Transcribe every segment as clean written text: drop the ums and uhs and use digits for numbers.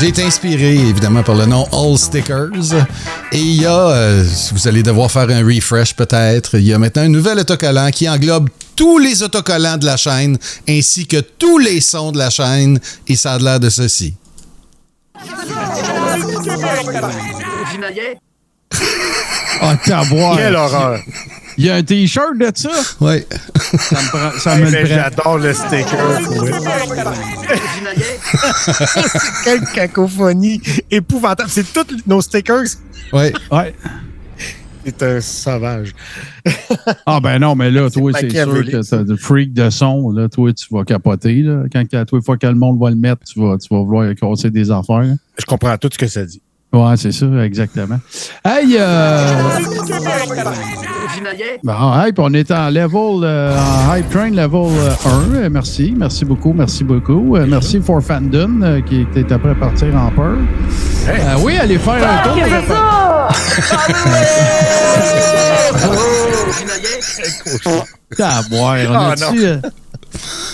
J'ai été inspiré, évidemment, par le nom All Stickers. Et il y a, vous allez devoir faire un refresh peut-être, il y a maintenant un nouvel autocollant qui englobe tous les autocollants de la chaîne, ainsi que tous les sons de la chaîne, et ça a l'air de ceci. Oh, t'avoir. Quelle horreur! Il y a un T-shirt de ça? Oui. Ça me le prend. J'adore le sticker. Quelle cacophonie épouvantable. C'est tous nos stickers. Oui. Ouais. C'est un sauvage. Ah ben non, mais là, toi, c'est sûr machiavélique. que t'as de freak de son. Là, toi, tu vas capoter. Là. Quand à toi, fois que le monde va le mettre, tu vas vouloir casser des affaires. Là. Je comprends tout ce que ça dit. Ouais, c'est ça, exactement. Hey, bon, hey, puis on est en level, en Hype Train level 1. Merci beaucoup. Merci for Fandon qui était prêt à partir en peur. Hey. Oui, allez faire un tour.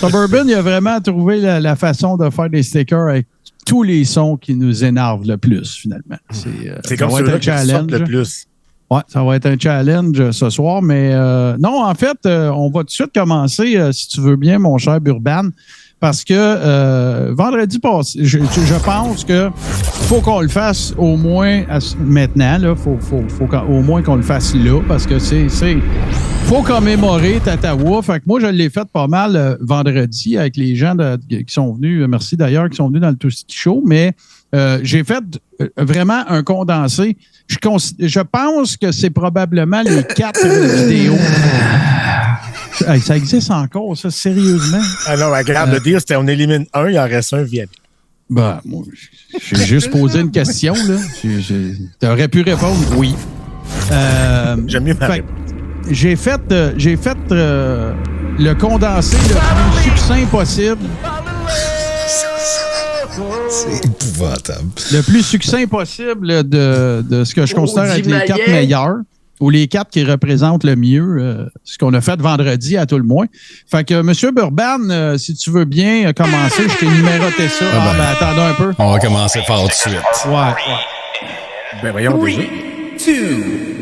Suburban, il a vraiment trouvé la façon de faire des stickers avec tous les sons qui nous énervent le plus, finalement. C'est comme celui-là qui sortent le plus. Oui, ça va être un challenge ce soir, mais non, en fait, on va tout de suite commencer, si tu veux bien, mon cher Burban, parce que vendredi passé, je pense que faut qu'on le fasse au moins maintenant, là, faut au moins qu'on le fasse là, parce que faut commémorer Tatawa. Fait que moi, je l'ai fait pas mal vendredi avec les gens qui sont venus, merci d'ailleurs, qui sont venus dans le Toasty Show, mais j'ai fait vraiment un condensé. Je pense que c'est probablement les 4 vidéos. Hey, ça existe encore, ça, sérieusement? Ah non, regarde, le dire, c'était on élimine un, il en reste un viable. Ben, moi, j'ai juste posé une question, là. T'aurais pu répondre oui. J'aime mieux ma réponse. J'ai fait le condensé le plus succinct possible. C'est épouvantable. Le plus succinct possible de ce que je considère être les 4 meilleurs ou les 4 qui représentent le mieux ce qu'on a fait vendredi à tout le moins. Fait que, M. Burban, si tu veux bien commencer, je t'ai numéroté ça. Attendons un peu. On va commencer fort tout de suite. Ouais. Ben voyons déjà. 2,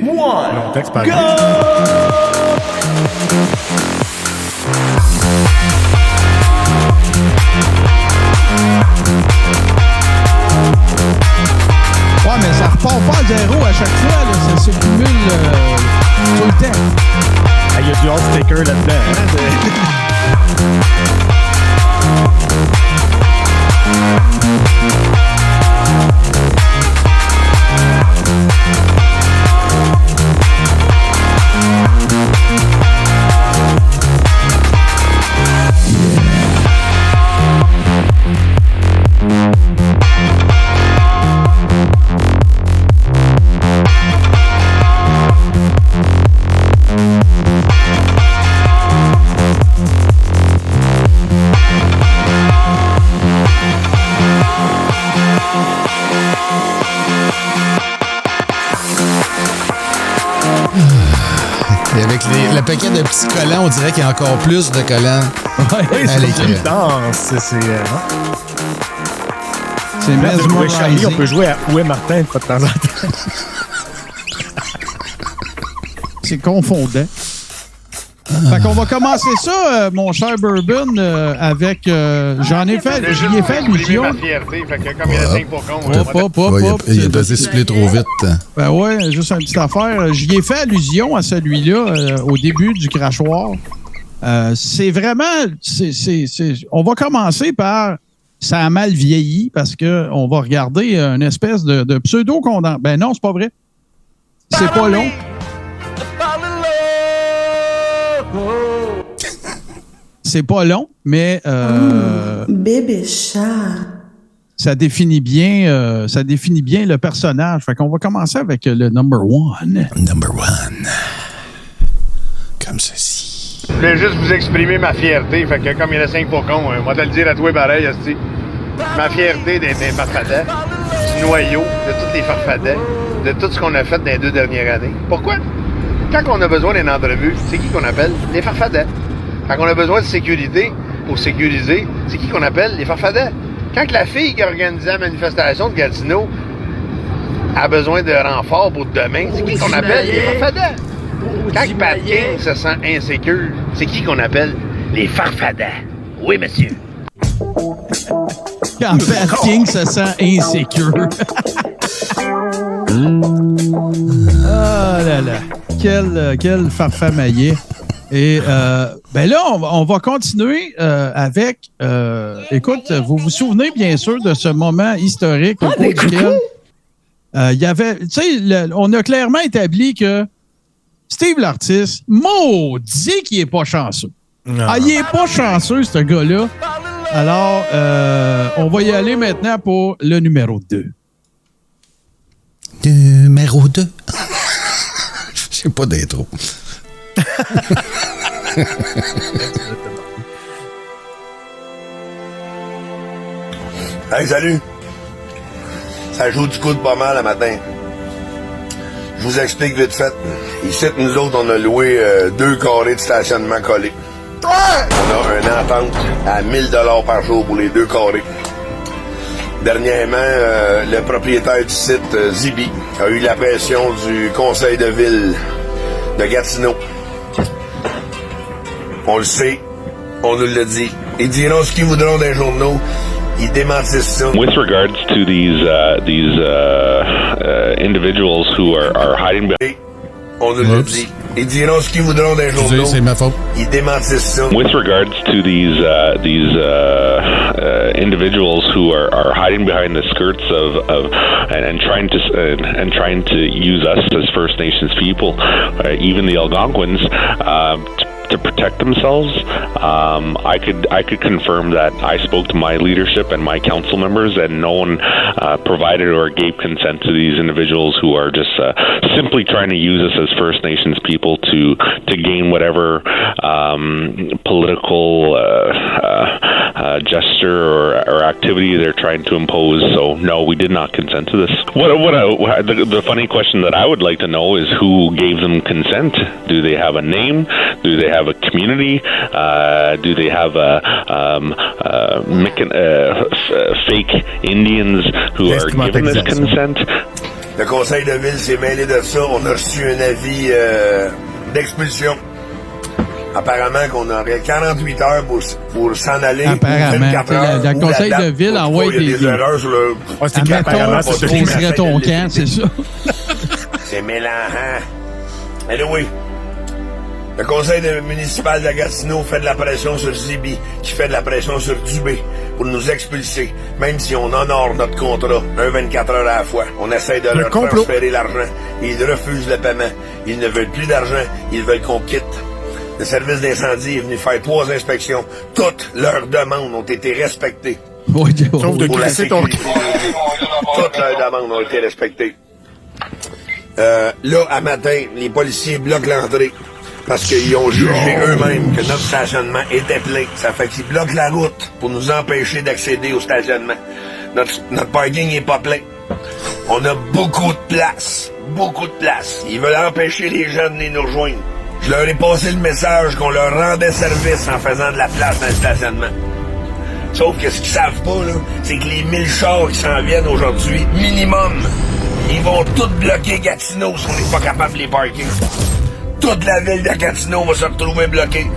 1, Long texte par go! Ouais, mais ça repart pas à zéro à chaque fois. Là. Ça se cumule tout le temps. Ah, il y a du hot sticker là-dedans. Et avec le paquet de petits collants, on dirait qu'il y a encore plus de collants. Oui, c'est une danse. C'est mesmerising. On peut jouer à Où est Martin de temps en temps. C'est confondant. Fait qu'on va commencer ça, mon cher Bourbon, avec... j'y ai fait allusion. Ma fierté, fait que comme il y a 5 pour compte, Il a dosé siffler trop vite. Ben ouais, juste une petite affaire. J'y ai fait allusion à celui-là au début du crachoir. C'est vraiment... On va commencer par... Ça a mal vieilli parce qu'on va regarder une espèce de pseudo-condensé. Ben non, c'est pas vrai. C'est pas long. C'est pas long, mais bébé chat. Ça définit bien le personnage. Fait qu'on va commencer avec le number one. Number one. Comme ceci. je voulais juste vous exprimer ma fierté, fait que comme il y en a 5 pour con, moi te le dire à toi pareil, esti. Ma fierté des farfadets, du noyau, de tous les farfadets, de tout ce qu'on a fait dans les 2 dernières années. Pourquoi? Quand on a besoin d'une entrevue, c'est qui qu'on appelle? Les farfadets. Quand on a besoin de sécurité pour sécuriser, c'est qui qu'on appelle? Les farfadets. Quand la fille qui organisait la manifestation de Gatineau a besoin de renfort pour demain, c'est qui qu'on appelle? Les farfadets. Quand Pat King se sent insécure, c'est qui qu'on appelle? Les farfadets. Oui, monsieur. Quand Pat King se sent insécure. Ah là là. Quel farfamaillet. Et ben là, on va continuer avec... écoute, vous vous souvenez bien sûr de ce moment historique au cours duquel il y avait... Tu sais, on a clairement établi que Steve l'artiste, maudit qu'il est pas chanceux. Non. Ah, il est pas chanceux, ce gars-là. Alors, on va y aller maintenant pour le numéro 2. Numéro 2. Je sais pas d'intro. Hey, salut! Ça joue du coup de pas mal le matin. Je vous explique vite fait. Ici, nous autres, on a loué 2 carrés de stationnement collés. On a une entente à 1000 $ par jour pour les 2 carrés. Dernièrement, le propriétaire du site, Zibi, a eu la pression du conseil de ville de Gatineau. On le sait, on nous l'a dit. Ils diront ce qu'ils voudront des journaux. Ils démentissent ça. With regards to these individuals who are hiding behind. On nous l'a dit. Ils diront ce qu'ils voudront des journaux. C'est ma faute. Ils démentissent ça. With regards to these individuals who are hiding behind the skirts of and trying to use us as First Nations people, even the Algonquins, to protect themselves. I could confirm that I spoke to my leadership and my council members, and no one provided or gave consent to these individuals who are just simply trying to use us as First Nations people to gain whatever political gesture or activity they're trying to impose. So no, we did not consent to this. The funny question that I would like to know is who gave them consent? Do they have a name? Do they have a community? Do they have fake Indians who are given this consent? Le conseil de ville s'est mêlé de ça. On a reçu un avis d'expulsion. Apparemment qu'on aurait 48 heures pour s'en aller. Apparemment. 24 heures. Le conseil de ville envoie Il y a des erreurs sur le... C'est écrit apparemment, c'est on serait ton camp, c'est ça? C'est mélangeant. Mais oui. Le conseil municipal de Gatineau fait de la pression sur Zibi, qui fait de la pression sur Dubé pour nous expulser, même si on honore notre contrat, un 24 heures à la fois. On essaie de leur transférer l'argent. Ils refusent le paiement. Ils ne veulent plus d'argent. Ils veulent qu'on quitte. Le service d'incendie est venu faire 3 inspections. Toutes leurs demandes ont été respectées. Sauf de crisser ton... Toutes leurs demandes ont été respectées. Là, à matin, les policiers bloquent l'entrée. Parce qu'ils ont jugé eux-mêmes que notre stationnement était plein. Ça fait qu'ils bloquent la route pour nous empêcher d'accéder au stationnement. Notre parking n'est pas plein. On a beaucoup de place. Beaucoup de place. Ils veulent empêcher les gens de venir nous rejoindre. Je leur ai passé le message qu'on leur rendait service en faisant de la place dans le stationnement. Sauf que ce qu'ils savent pas, là, c'est que les 1000 chars qui s'en viennent aujourd'hui, minimum, ils vont tous bloquer Gatineau si on n'est pas capable de les parker. Toute la ville de Gatineau va se retrouver bloquée.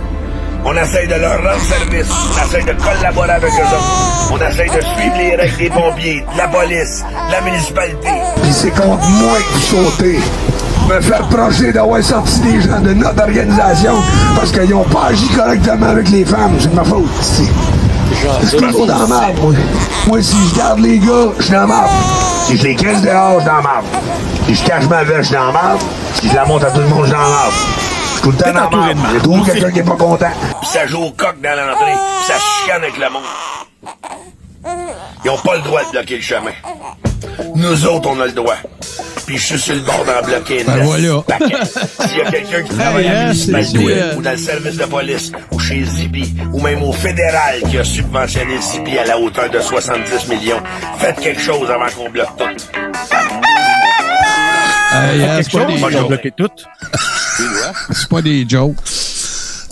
On essaye de leur rendre service. On essaye de collaborer avec eux autres. On essaye de suivre les règles des pompiers, de la police, de la municipalité. Puis c'est contre moi que vous sautez. Me faire projeter d'avoir sorti des gens de notre organisation parce qu'ils n'ont pas agi correctement avec les femmes. C'est de ma faute. Je suis toujours dans la marde, moi. Moi, si je garde les gars, je suis dans la marde. Si je les crisse dehors, je suis dans la marde. Si je cache ma veste, je suis dans la marde. Si je la monte à tout le monde, je suis dans la marde. Je suis tout le temps dans la marde. J'ai trouvé quelqu'un qui n'est pas content. Puis ça joue au coq dans l'entrée. Puis ça chicane avec le monde. Ils n'ont pas le droit de bloquer le chemin. Nous autres, on a le droit. Puis je suis sur le bord d'en bloquer une voilà. S'il y a quelqu'un qui travaille à la municipalité ou dans le service de police ou chez Zibi ou même au fédéral qui a subventionné Zibi à la hauteur de 70 millions, faites quelque chose avant qu'on bloque tout. Quelque chose, moi, je vais bloquer tout. C'est pas des jokes.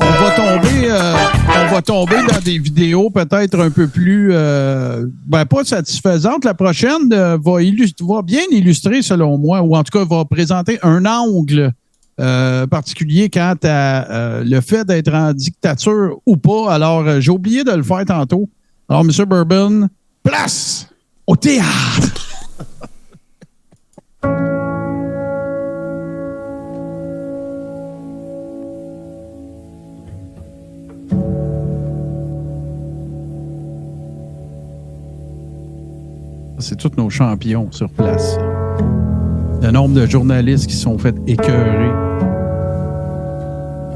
on va tomber dans des vidéos peut-être un peu plus pas satisfaisantes. La prochaine va bien illustrer, selon moi, ou en tout cas va présenter un angle particulier quant à le fait d'être en dictature ou pas. Alors, j'ai oublié de le faire tantôt. Alors, M. Bourbon, place au théâtre! C'est tous nos champions sur place. Le nombre de journalistes qui se sont fait écœurer.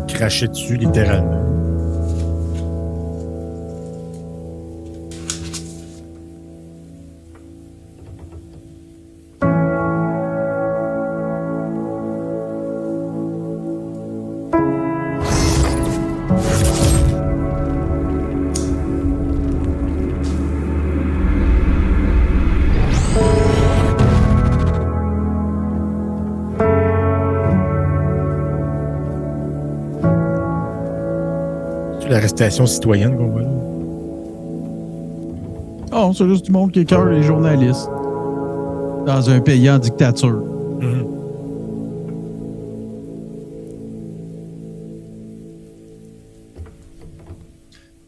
Cracher dessus, littéralement. L'arrestation citoyenne qu'on voit là. Oh, c'est juste du monde qui écœure les journalistes dans un pays en dictature.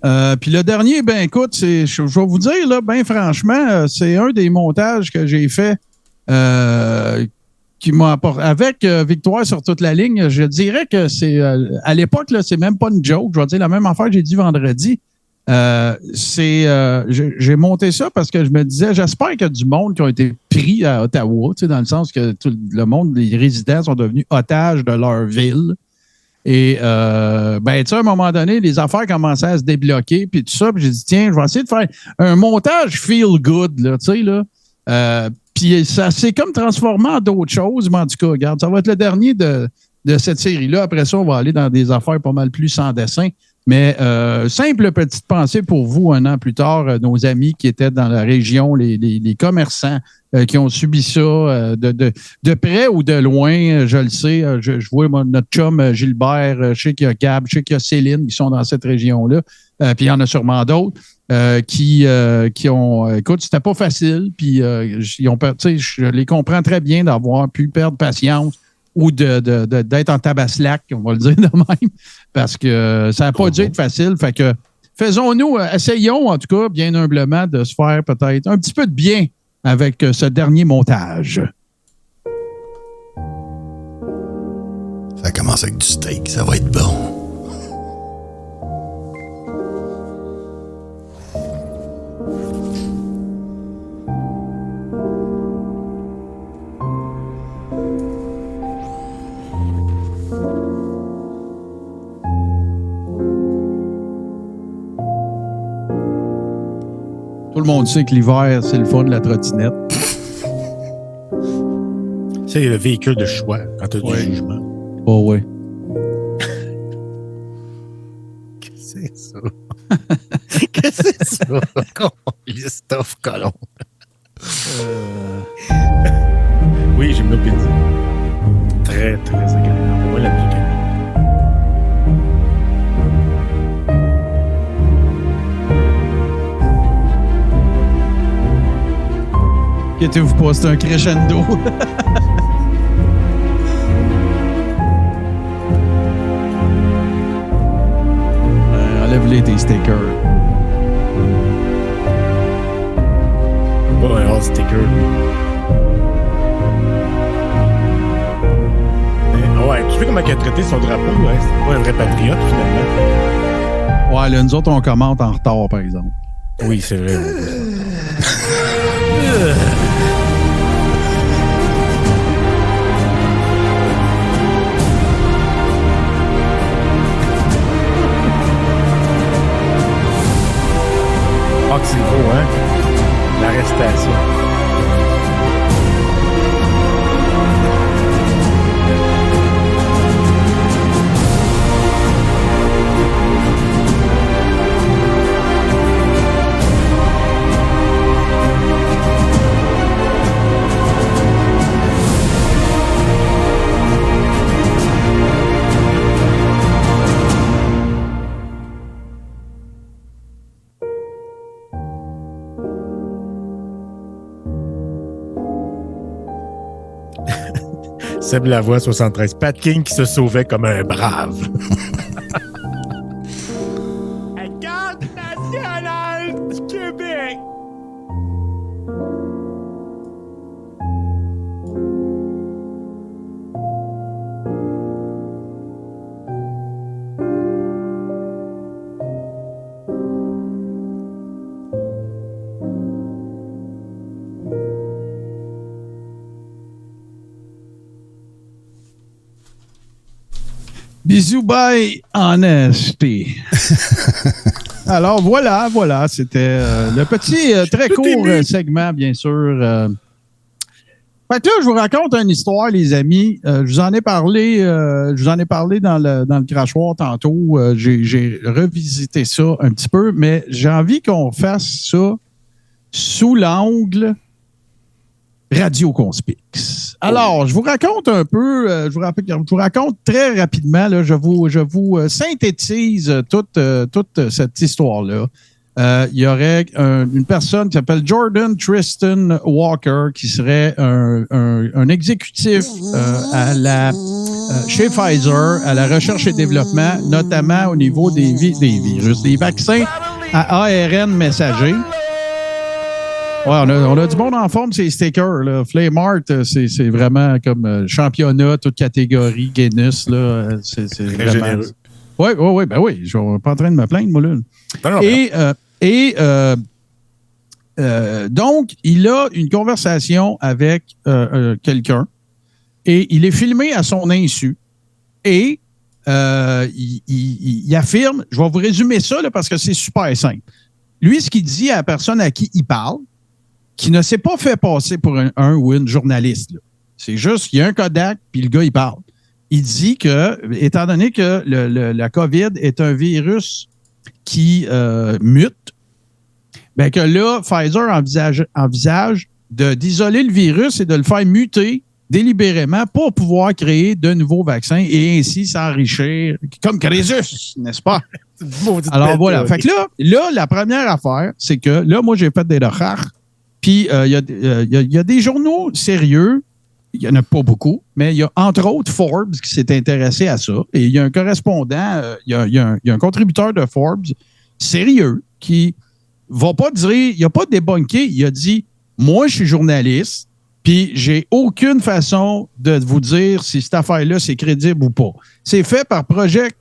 Mm-hmm. Puis le dernier, ben écoute, je vais vous dire, là, ben franchement, c'est un des montages que j'ai fait qui m'a apporté. Avec Victoire sur toute la ligne, je dirais que c'est à l'époque, là, c'est même pas une joke. Je vais dire la même affaire que j'ai dit vendredi. J'ai monté ça parce que je me disais, j'espère qu'il y a du monde qui ont été pris à Ottawa, tu sais, dans le sens que tout le monde, les résidents sont devenus otages de leur ville. Et, tu sais, à un moment donné, les affaires commençaient à se débloquer, puis tout ça, puis j'ai dit, tiens, je vais essayer de faire un montage feel good, là, tu sais, là. Puis ça s'est comme transformé en d'autres choses, mais en tout cas, regarde, ça va être le dernier de cette série-là. Après ça, on va aller dans des affaires pas mal plus sans dessin. Mais simple petite pensée pour vous, un an plus tard, nos amis qui étaient dans la région, les commerçants qui ont subi ça de près ou de loin, je le sais. Je vois notre chum Gilbert, je sais qu'il y a Gab, je sais qu'il y a Céline qui sont dans cette région-là. Puis il y en a sûrement d'autres qui ont... Écoute, c'était pas facile. Puis ils ont, je les comprends très bien d'avoir pu perdre patience ou d'être en tabaslac, on va le dire de même, parce que ça n'a pas dû être facile. Fait que essayons en tout cas, bien humblement, de se faire peut-être un petit peu de bien avec ce dernier montage. Ça commence avec du steak, ça va être bon. Tout le monde sait que l'hiver, c'est le fun de la trottinette. C'est le véhicule de choix quand tu as du jugement. Oh oui. Qu'est-ce que c'est ça? Qu'est-ce que c'est ça? Les stuff colon. Oui, j'aime le pédit. Très, très agréable. On voit la musique. Inquiétez-vous pas, c'est un crescendo. Enlève-les tes stickers. Pas un hard sticker. Ouais, tu sais comment il a traité son drapeau, hein? C'est pas un vrai patriote, finalement. Ouais, là, nous autres, on commente en retard, par exemple. Oui, c'est vrai. Ah, que c'est beau, hein? L'arrestation. Seb Lavoie, 73. Pat King qui se sauvait comme un brave. La Garde nationale du Québec. Bisous, bye, honesty. Alors, voilà, c'était le petit, très court segment, bien sûr. Fait que là, je vous raconte une histoire, les amis. Je vous en ai parlé dans le crachoir tantôt. J'ai revisité ça un petit peu, mais j'ai envie qu'on fasse ça sous l'angle Radio Conspix. Alors, je vous raconte un peu, je vous raconte très rapidement, là, je vous synthétise toute cette histoire-là. Il y aurait une personne qui s'appelle Jordan Tristan Walker qui serait un exécutif chez Pfizer à la recherche et développement, notamment au niveau des virus, des vaccins à ARN messager. Ouais, on a du monde en forme, ces stickers. Là. Flame Art, c'est vraiment comme championnat, toute catégorie, Guinness. Là, c'est vraiment généreux. Oui, ben oui. Je suis pas en train de me plaindre, moi, là. Donc, il a une conversation avec quelqu'un et il est filmé à son insu. Et il affirme, je vais vous résumer ça là, parce que c'est super simple. Lui, ce qu'il dit à la personne à qui il parle, qui ne s'est pas fait passer pour un ou une journaliste. Là. C'est juste qu'il y a un Kodak, puis le gars, il parle. Il dit que, étant donné que la COVID est un virus qui mute, bien que là, Pfizer envisage d'isoler le virus et de le faire muter délibérément pour pouvoir créer de nouveaux vaccins et ainsi s'enrichir comme Crésus, n'est-ce pas? Alors voilà. Fait que là, la première affaire, c'est que là, moi, j'ai fait des recherches. Puis, il y a des journaux sérieux, il n'y en a pas beaucoup, mais il y a entre autres Forbes qui s'est intéressé à ça. Et il y a un correspondant, il y a un contributeur de Forbes sérieux qui va pas dire, il n'a pas débunké, il a dit, moi, je suis journaliste, puis j'ai aucune façon de vous dire si cette affaire-là, c'est crédible ou pas. C'est fait par Project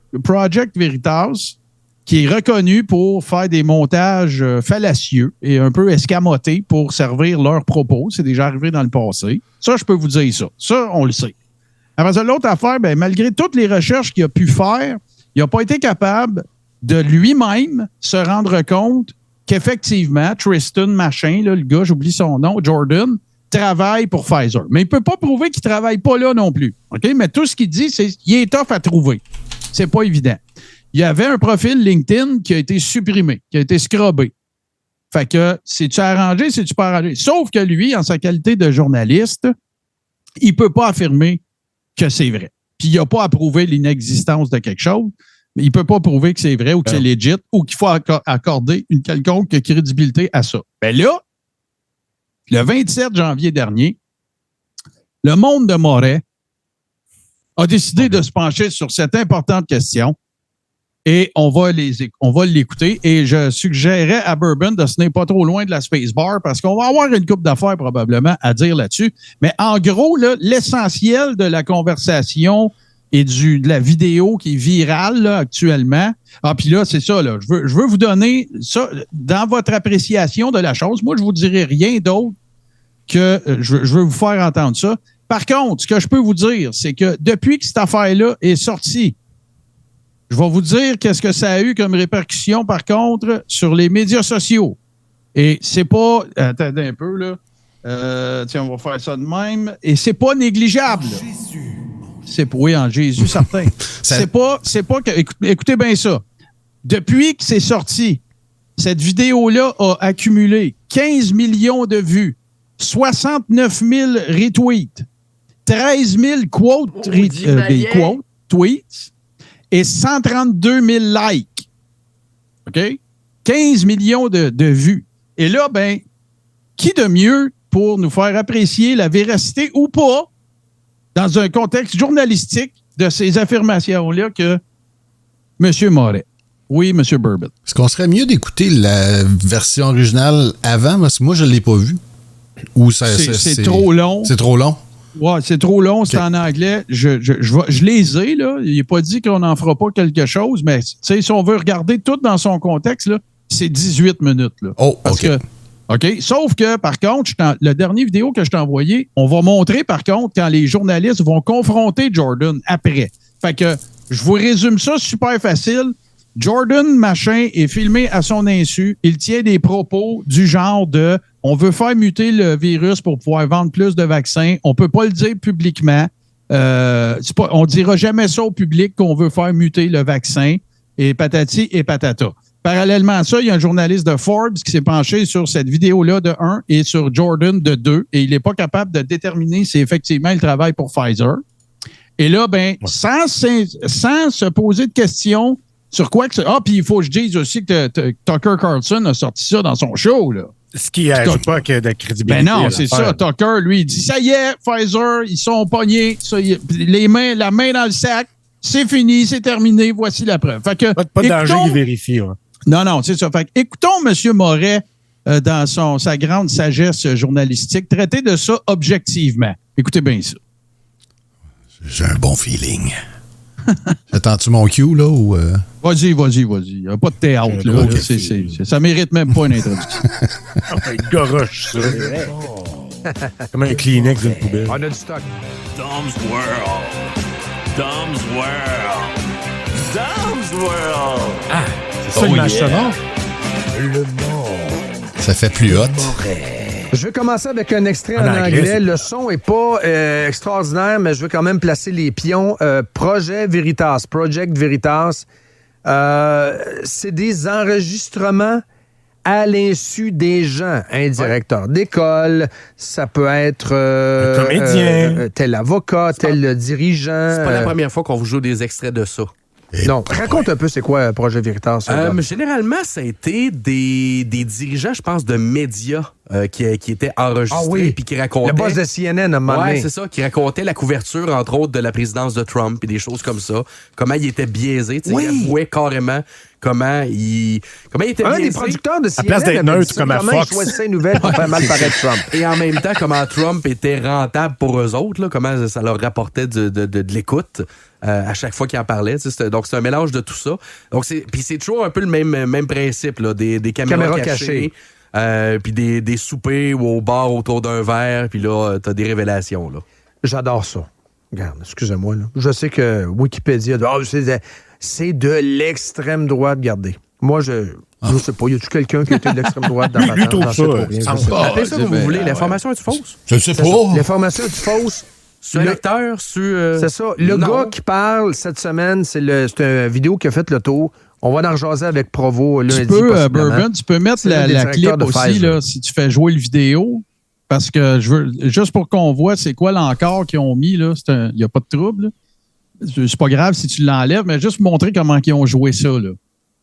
Veritas, qui est reconnu pour faire des montages fallacieux et un peu escamotés pour servir leurs propos. C'est déjà arrivé dans le passé. Ça, je peux vous dire ça. Ça, on le sait. Après ça, l'autre affaire, ben, malgré toutes les recherches qu'il a pu faire, il n'a pas été capable de lui-même se rendre compte qu'effectivement, Tristan Machin, là, le gars, j'oublie son nom, Jordan, travaille pour Pfizer. Mais il ne peut pas prouver qu'il ne travaille pas là non plus. OK? Mais tout ce qu'il dit, c'est qu'il est tough à trouver. C'est pas évident. Il y avait un profil LinkedIn qui a été supprimé, qui a été scrubbé. Fait que, c'est-tu arrangé, c'est-tu pas arrangé? Sauf que lui, en sa qualité de journaliste, il ne peut pas affirmer que c'est vrai. Puis il n'a pas à prouver l'inexistence de quelque chose, mais il ne peut pas prouver que c'est vrai ou que c'est legit ou qu'il faut accorder une quelconque crédibilité à ça. Bien là, le 27 janvier dernier, le Monde de Moret a décidé de se pencher sur cette importante question. Et on va l'écouter. Et je suggérais à Bourbon de se tenir pas trop loin de la Spacebar parce qu'on va avoir une couple d'affaires probablement à dire là-dessus. Mais en gros, là, l'essentiel de la conversation et de la vidéo qui est virale là, actuellement. Ah, puis là, c'est ça. Là, je veux vous donner ça dans votre appréciation de la chose. Moi, je vous dirai rien d'autre que je veux vous faire entendre ça. Par contre, ce que je peux vous dire, c'est que depuis que cette affaire-là est sortie, je vais vous dire qu'est-ce que ça a eu comme répercussion, par contre, sur les médias sociaux. Et c'est pas... Attendez un peu, là. Tiens, on va faire ça de même. Et c'est pas négligeable. Oui, en Jésus, certain. C'est pas que... Écoutez bien ça. Depuis que c'est sorti, cette vidéo-là a accumulé 15 millions de vues, 69 000 retweets, 13 000 tweets, et 132 000 likes. OK? 15 millions de vues. Et là, ben, qui de mieux pour nous faire apprécier la véracité ou pas dans un contexte journalistique de ces affirmations-là que M. Moret. Oui, M. Bourbon. Est-ce qu'on serait mieux d'écouter la version originale avant? Parce que moi, je ne l'ai pas vue. Ou c'est trop long. C'est trop long? Ouais, c'est trop long, c'est en anglais. Je les ai, là. Il n'est pas dit qu'on n'en fera pas quelque chose, mais si on veut regarder tout dans son contexte, là, c'est 18 minutes. Là. Oh, OK. OK. Sauf que, par contre, la dernière vidéo que je t'ai envoyée, on va montrer, par contre, quand les journalistes vont confronter Jordan après. Fait que, je vous résume ça super facile. Jordan, machin, est filmé à son insu. Il tient des propos du genre de « on veut faire muter le virus pour pouvoir vendre plus de vaccins. On ne peut pas le dire publiquement. On ne dira jamais ça au public qu'on veut faire muter le vaccin. » Et patati et patata. Parallèlement à ça, il y a un journaliste de Forbes qui s'est penché sur cette vidéo-là de 1 et sur Jordan de 2. Et il n'est pas capable de déterminer si effectivement il travaille pour Pfizer. Et là, sans se poser de questions sur quoi que c'est. Ah, puis il faut que je dise aussi que Tucker Carlson a sorti ça dans son show, là. Ce qui n'ajoute pas que de crédibilité. Ben non, c'est ça. Tucker, lui, il dit ça y est, Pfizer, ils sont pognés. La main dans le sac, c'est fini, c'est terminé, voici la preuve. Fait que, pas de danger qu'il vérifie. Ouais. Non, c'est ça. Fait que, écoutons M. Moret dans sa grande sagesse journalistique traiter de ça objectivement. Écoutez bien ça. J'ai un bon feeling. Attends-tu mon cue, là, ou... Vas-y. Il n'y a pas de théâtre, là. Okay. Ça mérite même pas une introduction. Goroche, ça. Comme un Kleenex d'une poubelle. On a du stock. Dom's World. Ah, c'est ça l'image sonore? Le monde. Ça fait plus hot. Je vais commencer avec un extrait en anglais. Le son n'est pas extraordinaire, mais je vais quand même placer les pions. Project Veritas. C'est des enregistrements à l'insu des gens. Un directeur d'école, ça peut être un comédien, tel avocat, tel dirigeant. C'est pas la première fois qu'on vous joue des extraits de ça. Non, raconte un peu c'est quoi Projet Veritas. Généralement, ça a été des dirigeants, je pense, de médias qui étaient enregistrés puis qui racontaient... Le boss de CNN à un moment donné. Ouais, c'est ça, qui racontait la couverture, entre autres, de la présidence de Trump et des choses comme ça. Comment il était biaisé. Il avouait carrément comment il était biaisé. Un des producteurs de CNN à place d'être neutre comme à Fox. Il choisissait une nouvelle pour faire mal paraître Trump. Et en même temps, comment Trump était rentable pour eux autres, là, comment ça leur rapportait de l'écoute. À chaque fois qu'il en parlait. Donc, c'est un mélange de tout ça. Donc, c'est toujours un peu le même principe, là, des caméras cachées. Puis des soupers ou au bar autour d'un verre. Puis là, t'as des révélations. Là. J'adore ça. Regarde, excusez-moi. Là. Je sais que Wikipédia... c'est de l'extrême droite, regardez. Moi, je sais pas. Y a-tu quelqu'un qui a été de l'extrême droite dans ma tête? Appelez ça comme vous voulez. L'information est-tu fausse? Je sais pas. L'information est-tu fausse? C'est un lecteur, c'est ça. Le gars qui parle cette semaine, c'est une vidéo qui a fait le tour. On va en rejaser avec Provo lundi. Bourbon, tu peux mettre la clip aussi là, si tu fais jouer le vidéo. Parce que juste pour qu'on voit c'est quoi l'encart qu'ils ont mis, il n'y a pas de trouble. C'est pas grave si tu l'enlèves, mais juste montrer comment ils ont joué ça. Là.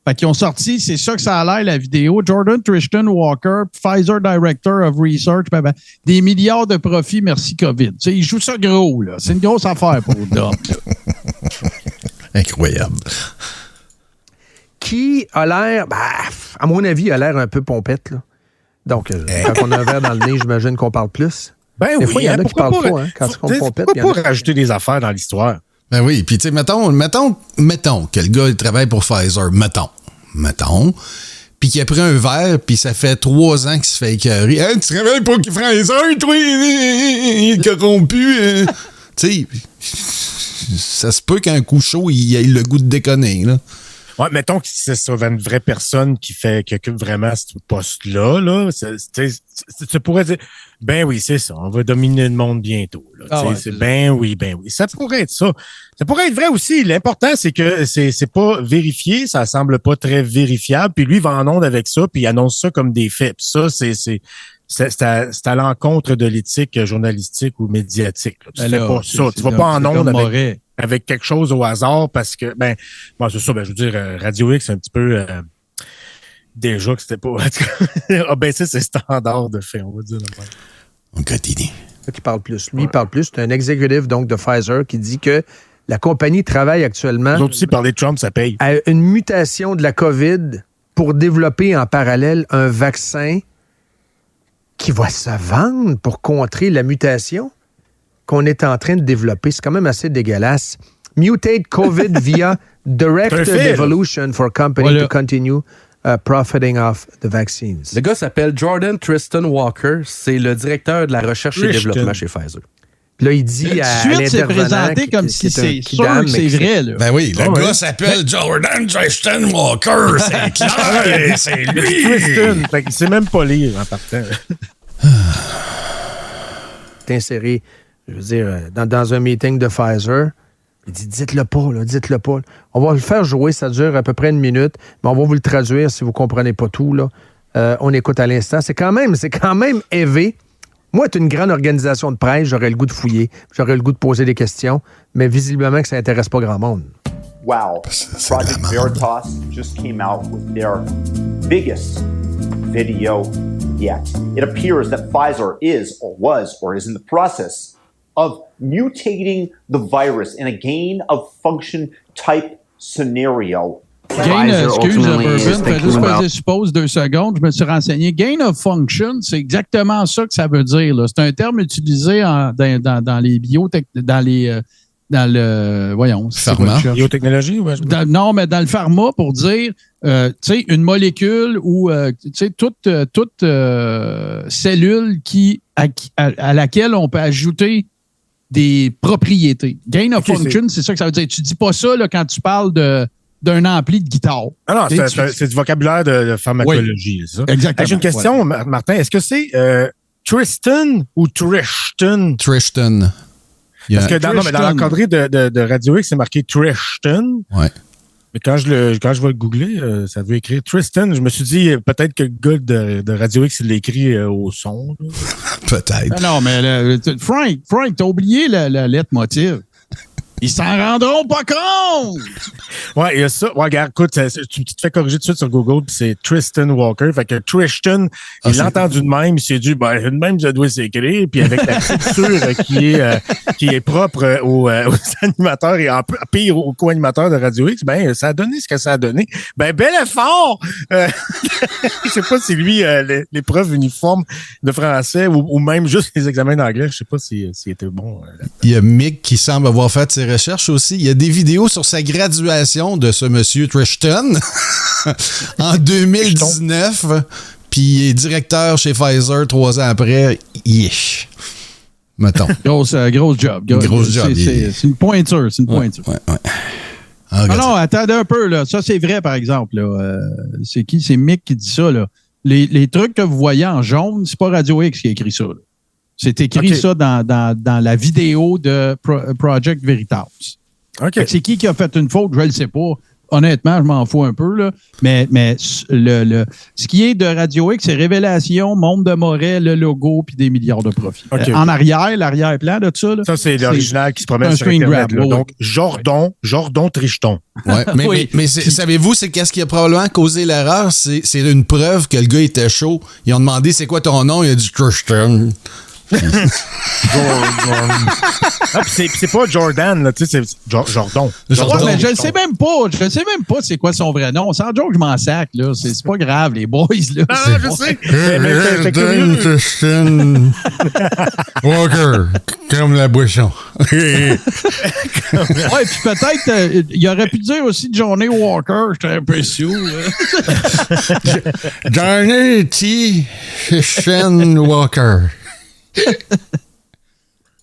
Fait qu'ils ont sorti, c'est ça que ça a l'air, la vidéo. Jordan Tristan Walker, Pfizer Director of Research, des milliards de profits, merci COVID. Ils jouent ça gros, là. C'est une grosse affaire pour Dom. Incroyable. Qui a l'air, à mon avis, a l'air un peu pompette, là. Donc, quand on a un verre dans le nez, j'imagine qu'on parle plus. Des fois, il y en a qui parlent pas, quand on pompette. Pourquoi pas rajouter des affaires dans l'histoire? Ben oui, puis tu sais, mettons que le gars il travaille pour Pfizer, mettons, puis qu'il a pris un verre, puis ça fait 3 ans qu'il se fait écœurer. Hey, tu travailles pour Pfizer, toi, il est corrompu. Tu sais, ça se peut qu'un coup chaud, il ait le goût de déconner, là. Ouais, mettons que c'est ça, une vraie personne qui occupe vraiment ce poste-là, là, tu pourrais dire, ben oui, c'est ça, on va dominer le monde bientôt. Là, ben oui. Ça pourrait être ça. Ça pourrait être vrai aussi. L'important, c'est que c'est pas vérifié, ça semble pas très vérifiable, puis lui, il va en onde avec ça, puis il annonce ça comme des faits. Puis ça, c'est à l'encontre de l'éthique journalistique ou médiatique. Là. Tu fais pas ça. Tu vas pas en onde avec quelque chose au hasard parce que, c'est ça, je veux dire, Radio X, c'est un petit peu déjà que c'était pas... a baissé ses standards de fait, on va dire. On continue. qui parle plus. Lui, il parle plus. C'est un exécutif donc de Pfizer qui dit que la compagnie travaille actuellement... Les autres aussi, parler de Trump, ça paye. ...à une mutation de la COVID pour développer en parallèle un vaccin qui va se vendre pour contrer la mutation qu'on est en train de développer. C'est quand même assez dégueulasse. Mutate COVID via directed evolution for company to continue profiting off the vaccines. Le gars s'appelle Jordan Tristan Walker. C'est le directeur de la recherche et développement chez Pfizer. Puis là, il dit à l'intervenant... c'est présenté comme si c'est sûr que c'est vrai. Là. Ben oui, le gars s'appelle Jordan Tristan Walker. C'est clair, c'est lui. Tristan, fait qu'il sait même pas lire en partant. C'est inséré, je veux dire, dans un meeting de Pfizer. Il dit, dites-le pas, là, dites-le pas. On va le faire jouer, ça dure à peu près 1 minute, mais on va vous le traduire si vous comprenez pas tout, là. On écoute à l'instant. C'est quand même élevé. Moi, c'est une grande organisation de presse, j'aurais le goût de fouiller, j'aurais le goût de poser des questions, mais visiblement que ça intéresse pas grand monde. Wow, Project Veritas just came out with their biggest video yet. It appears that Pfizer is or was or is in the process of mutating the virus in a gain-of-function type scenario. Gain, excuse, Bourbon, fais juste poser suppose 2 secondes. Je me suis renseigné. Gain of function, c'est exactement ça que ça veut dire. Là. C'est un terme utilisé dans les dans le voyons, pharma. Biotechnologie, ouais. Non, mais dans le pharma pour dire, tu sais, une molécule ou tu sais toute cellule à laquelle on peut ajouter des propriétés. Gain of function, c'est ça que ça veut dire. Tu dis pas ça là, quand tu parles d'un ampli de guitare. Ah non, c'est du vocabulaire de pharmacologie. Oui, ça. Exactement. J'ai une question, Martin. Est-ce que c'est Tristan ou Trishtan? Tristan. Parce que dans l'encadré de Radio X, c'est marqué Tristan. Ouais. Mais quand je vais le googler, ça veut écrire Tristan. Je me suis dit, peut-être que le gars de Radio X, il l'écrit au son. Peut-être. Non, mais Frank, t'as oublié la lettre motive. Ils s'en rendront pas compte! Ouais, il y a ça. Ouais, regarde, écoute, tu te fais corriger tout de suite sur Google, puis c'est Tristan Walker. Fait que Tristan, il l'a entendu de même, il s'est dit, de même, ça doit s'écrire. Puis avec la culture qui est propre aux animateurs et en pire aux co-animateurs de Radio X, ça a donné ce que ça a donné. Bel effort! Je sais pas si lui, l'épreuve uniforme de français ou même juste les examens d'anglais, je sais pas s'il était bon. Il y a Mick qui semble avoir fait ses recherches aussi. Il y a des vidéos sur sa graduation de ce monsieur Tristan en 2019. Puis il est directeur chez Pfizer 3 ans après. Yesh. Mettons. Grosse job. Grosse job. C'est une pointure. C'est une pointure. Ouais. Non, attendez un peu. Là. Ça, c'est vrai, par exemple. Là. C'est qui? C'est Mick qui dit ça. Là. Les trucs que vous voyez en jaune, c'est pas Radio X qui a écrit ça. Là. C'est écrit ça dans la vidéo de Project Veritas. Okay. C'est qui a fait une faute? Je ne le sais pas. Honnêtement, je m'en fous un peu. Là. Mais ce qui est de Radio X, c'est Révélation, Monde de Moret, le logo, puis des milliards de profits. Okay. En arrière, l'arrière-plan de ça. Là, ça, c'est l'original qui se promène sur Internet. Grab, donc, Jordan Tristan. Ouais, mais savez-vous, c'est qu'est-ce qui a probablement causé l'erreur? C'est une preuve que le gars était chaud. Ils ont demandé, c'est quoi ton nom? Il a dit Tristan. c'est pas Jordan, là, tu sais, c'est Jordan. Ouais, mais je ne sais même pas c'est quoi son vrai nom. Sans joke, je m'en sac, là. C'est pas grave, les boys, là. Ah, je sais. Jordan Walker, comme la boisson. Ouais, puis peut-être, il aurait pu dire aussi Johnny Walker. J'étais un peu sous, Johnny T. Walker.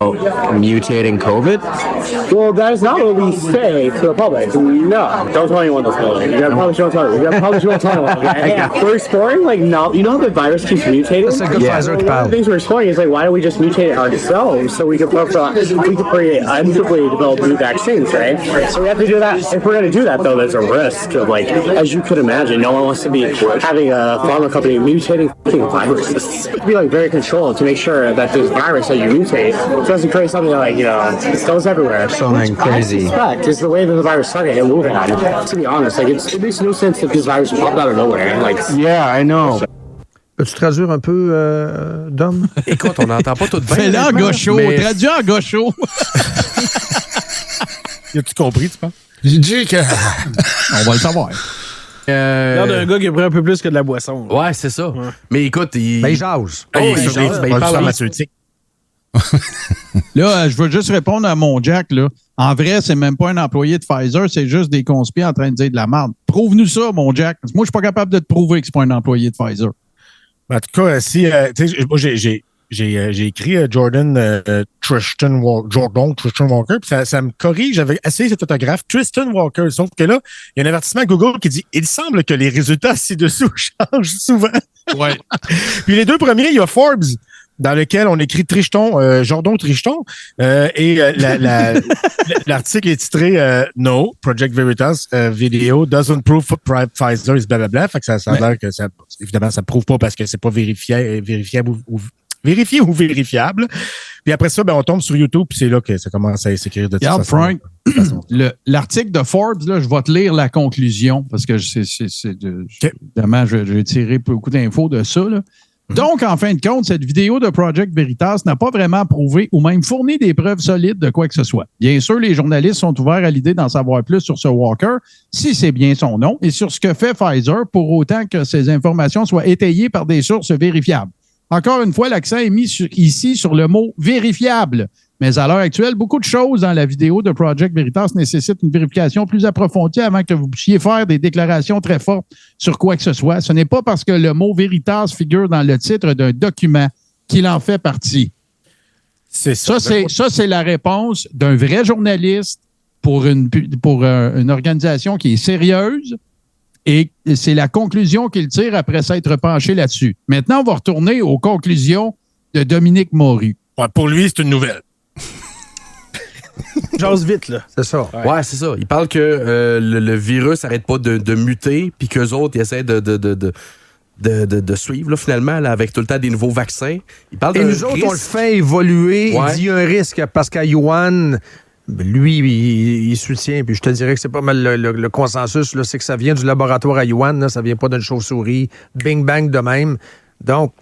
Mutating COVID? Well, that is not what we say to the public. No, don't tell anyone this. You probably shouldn't tell anyone. You probably shouldn't tell anyone. Okay? We're exploring, no, you know how the virus keeps mutating? That's a good One of the things we're exploring is, why don't we just mutate it ourselves so we can preemptively develop new vaccines, right? So we have to do that. If we're going to do that, though, there's a risk of, as you could imagine, no one wants to be having a pharma company mutating viruses. You have to be, very controlled to make sure that this virus that you mutate doesn't create something it goes everywhere. Something crazy. I suspect it's the way that the virus started and moving on. To be honest, it makes no sense if this virus popped out of nowhere. Yeah, I know. Peux-tu traduire un peu, Dom? Écoute, on n'entend pas tout bien. Fais-le en gaucho, traduis en gaucho. As-tu compris, tu penses? J'ai dit que... On va le savoir. Regarde un gars qui a pris un peu plus que de la boisson. Ouais, c'est ça. Ouais. Mais écoute, il jase. Il parle pharmaceutique. Là, je veux juste répondre à mon Jack. Là. En vrai, c'est même pas un employé de Pfizer, c'est juste des conspires en train de dire de la merde. Prouve-nous ça, mon Jack. Moi, je suis pas capable de te prouver que c'est pas un employé de Pfizer. En tout cas, si moi j'ai écrit Tristan Walker, puis ça me corrige. J'avais essayé cet autographe, Tristan Walker. Sauf que là, il y a un avertissement Google qui dit il semble que les résultats ci-dessous changent souvent. Ouais. Puis les deux premiers, il y a Forbes, dans lequel on écrit Jordan Tricheton, et l'article est titré No, Project Veritas video doesn't prove Pfizer is blablabla. Fait que ça a l'air que ça, évidemment, ça prouve pas parce que c'est pas vérifiable ou vérifiable. Puis après ça, on tombe sur YouTube, puis c'est là que ça commence à s'écrire de toute façon. Frank, l'article de Forbes, là, je vais te lire la conclusion, parce que évidemment, j'ai tiré beaucoup d'infos de ça, là. Donc, en fin de compte, cette vidéo de Project Veritas n'a pas vraiment prouvé ou même fourni des preuves solides de quoi que ce soit. Bien sûr, les journalistes sont ouverts à l'idée d'en savoir plus sur ce Walker, si c'est bien son nom, et sur ce que fait Pfizer, pour autant que ces informations soient étayées par des sources vérifiables. Encore une fois, l'accent est mis ici sur le mot « vérifiable ». Mais à l'heure actuelle, beaucoup de choses dans la vidéo de Project Veritas nécessitent une vérification plus approfondie avant que vous puissiez faire des déclarations très fortes sur quoi que ce soit. Ce n'est pas parce que le mot Veritas figure dans le titre d'un document qu'il en fait partie. C'est ça. Ça, c'est la réponse d'un vrai journaliste pour une organisation qui est sérieuse. Et c'est la conclusion qu'il tire après s'être penché là-dessus. Maintenant, on va retourner aux conclusions de Dominique Moru. Ouais, pour lui, c'est une nouvelle. J'ose vite, là. C'est ça. Ouais, c'est ça. Il parle que le virus n'arrête pas de muter, puis qu'eux autres, ils essaient de suivre, là, finalement, là, avec tout le temps des nouveaux vaccins. Il parle et nous autres, on le fait évoluer. Ouais. Il dit un risque parce qu'à Yuan, lui, il soutient, puis je te dirais que c'est pas mal le consensus, là, c'est que ça vient du laboratoire à Yuan, là, ça vient pas d'une chauve-souris, bing bang de même. Donc,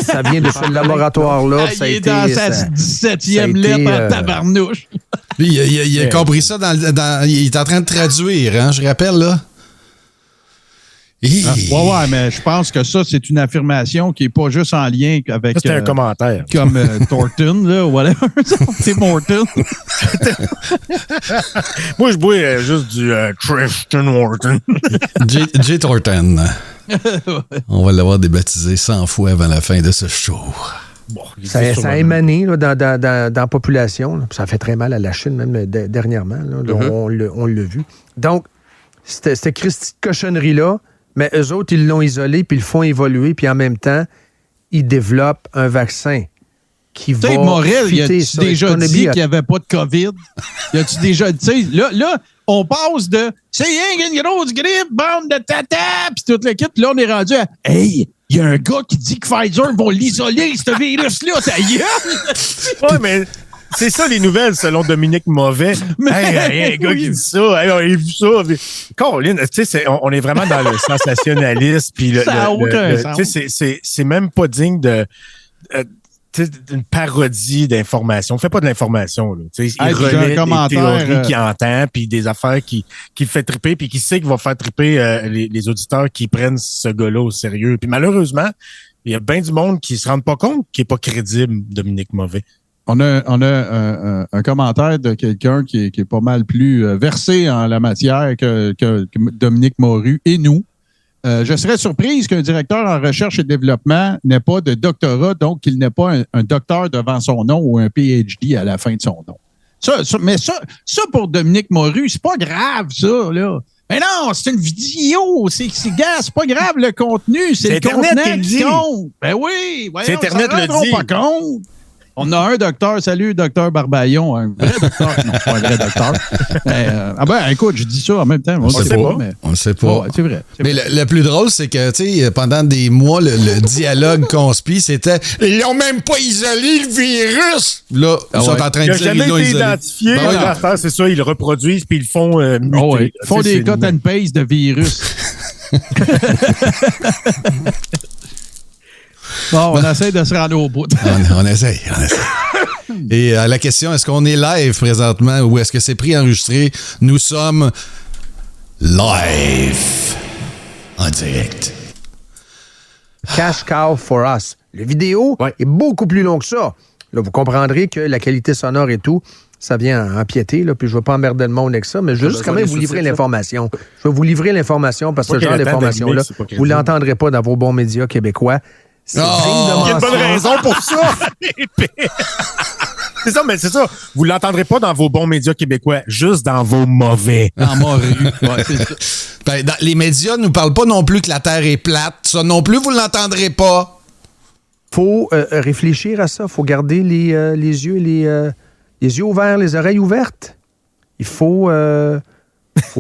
ça vient de ce laboratoire-là. Il est dans sa 17e lettre en tabarnouche. Lui, il a compris ça il est en train de traduire, hein, je rappelle, là. Ouais, mais je pense que ça, c'est une affirmation qui n'est pas juste en lien avec... C'est un commentaire. Comme Thornton, là, ou whatever. C'est Morton. Moi, je bois juste du Tristan Wharton. J. Thornton. On va l'avoir débaptisé 100 fois avant la fin de ce show. Bon, ça a émané là, dans la population. Là. Ça fait très mal à la Chine, même dernièrement. Là, on l'a vu. Donc, c'était Christy de cochonnerie-là, mais eux autres, ils l'ont isolé, puis ils le font évoluer, puis en même temps, ils développent un vaccin qui va... Tu sais, Morel, y a-tu déjà dit qu'il n'y avait pas de COVID? Y a-tu déjà dit... Là, on passe de « c'est rien qu'une grosse grippe, bande de tata », puis toute l'équipe, là, on est rendu à « Hey, il y a un gars qui dit que Pfizer va l'isoler, ce virus-là, ta gueule! » Ouais, mais... C'est ça, les nouvelles, selon Dominique Mauvais. Hey, un gars qui dit ça. Hey, on a vu ça. Caroline, tu sais, on est vraiment dans le sensationnalisme. Puis ça n'a aucun sens. C'est même pas digne d'une parodie d'information. On fait pas de l'information. Il relaie des théories qu'il entend, puis des affaires qui le fait triper, puis qui sait qu'il va faire triper les auditeurs qui prennent ce gars-là au sérieux. Puis malheureusement, il y a bien du monde qui se rend pas compte qu'il est pas crédible, Dominique Mauvais. On a un commentaire de quelqu'un qui est pas mal plus versé en la matière que Dominique Moru et nous. Je serais surprise qu'un directeur en recherche et développement n'ait pas de doctorat, donc qu'il n'ait pas un docteur devant son nom ou un PhD à la fin de son nom. Mais ça pour Dominique Moru, c'est pas grave, ça, là. Mais non, c'est une vidéo. C'est pas grave le contenu. C'est le Internet contenant qui compte. Ben oui. C'est Internet le dit. Pas compte. On a un docteur, salut, docteur Barbaillon, un vrai docteur, non, pas un vrai docteur. Écoute, je dis ça en même temps. On le sait pas. Ouais, c'est vrai. Mais le plus drôle, c'est que, tu sais, pendant des mois, le dialogue conspi, c'était « Ils l'ont même pas isolé, le virus! » Là, ils sont en train de dire « Ils l'ont isolé. » identifié. C'est ça, ils le reproduisent, puis ils le font muter. Ils font des cut and paste de virus. Bon, on essaie de se rendre au bout. On essaie. Et la question, est-ce qu'on est live présentement ou est-ce que c'est préenregistré? Nous sommes live en direct. Cash Cow for Us. Le vidéo est beaucoup plus long que ça. Là, vous comprendrez que la qualité sonore et tout, ça vient empiéter, là, puis je ne veux pas emmerder le monde avec ça, mais je veux juste quand même vous livrer l'information. Je vais vous livrer l'information parce que ce genre d'information-là, vous ne l'entendrez pas dans vos bons médias québécois. C'est il y a une bonne raison pour ça! C'est ça, mais c'est ça. Vous ne l'entendrez pas dans vos bons médias québécois, juste dans vos mauvais. Dans mauvais. Ouais, c'est ça. Ben, les médias ne nous parlent pas non plus que la Terre est plate. Ça non plus, vous ne l'entendrez pas. Faut réfléchir à ça. Faut garder les yeux les yeux ouverts, les oreilles ouvertes. Il faut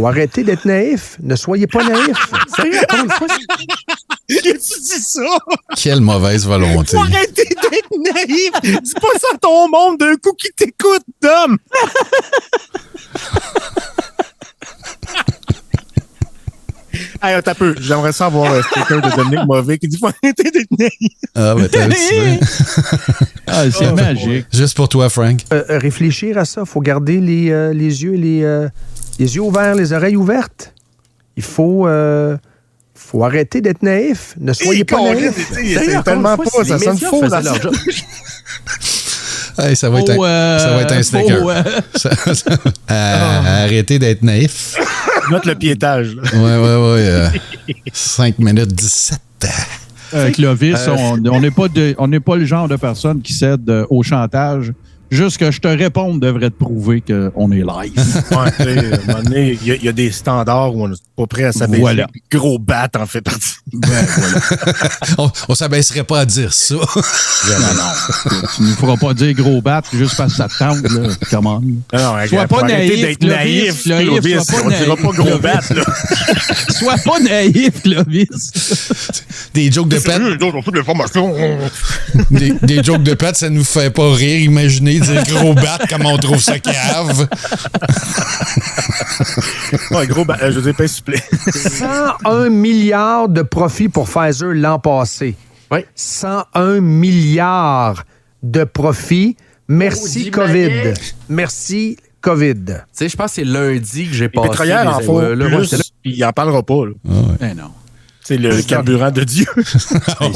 arrêter d'être naïf. Ne soyez pas naïf. Sérieux, encore une fois. Qu'est-ce que tu dis ça? Quelle mauvaise volonté. Faut arrêter d'être naïf. Dis pas ça à ton monde d'un coup qui t'écoute, Dom. Hey, t'as peu. J'aimerais ça avoir un sticker de Dominique Mauvais qui dit faut arrêter d'être naïf. Ah, ben t'as un petit peu. C'est magique. Juste pour toi, Frank. Réfléchir à ça. Faut garder les yeux les yeux ouverts, les oreilles ouvertes. Il faut arrêter d'être naïf. Ne soyez pas naïf. C'est tellement pas. Ça sonne faux dans leur job. Hey, ça va être un sticker. Arrêtez d'être naïf. Note le piétage. Ouais. 5 minutes 17. Clovis, on n'est pas le genre de personne qui cède au chantage. Juste que je te réponde devrait te prouver qu'on est live. Ouais, à un moment donné, il y a des standards où on n'est pas prêt à s'abaisser. Voilà. Gros bat en fait partie. Ben, voilà. on s'abaisserait pas à dire ça. Non. Tu ne nous feras pas dire gros bat juste parce que ça te tente. Là. Comment? Sois pas naïf, d'être naïf, Clovis. On dira pas gros bat. Sois pas naïf, Clovis. Des jokes de pète. Des jokes de pète, ça nous fait pas rire. Imaginez dire gros bat, comment on trouve ça cave. Ouais, gros bat, je vous ai pas supplé. 101 milliards de profits pour Pfizer l'an passé. Oui. 101 milliards de profits. Merci, COVID. Merci, COVID. Tu sais, je pense que c'est lundi que j'ai passé. Pétrolière en font plus, puis il en parlera pas. Là. Ah ouais. Ben non. C'est le carburant de Dieu.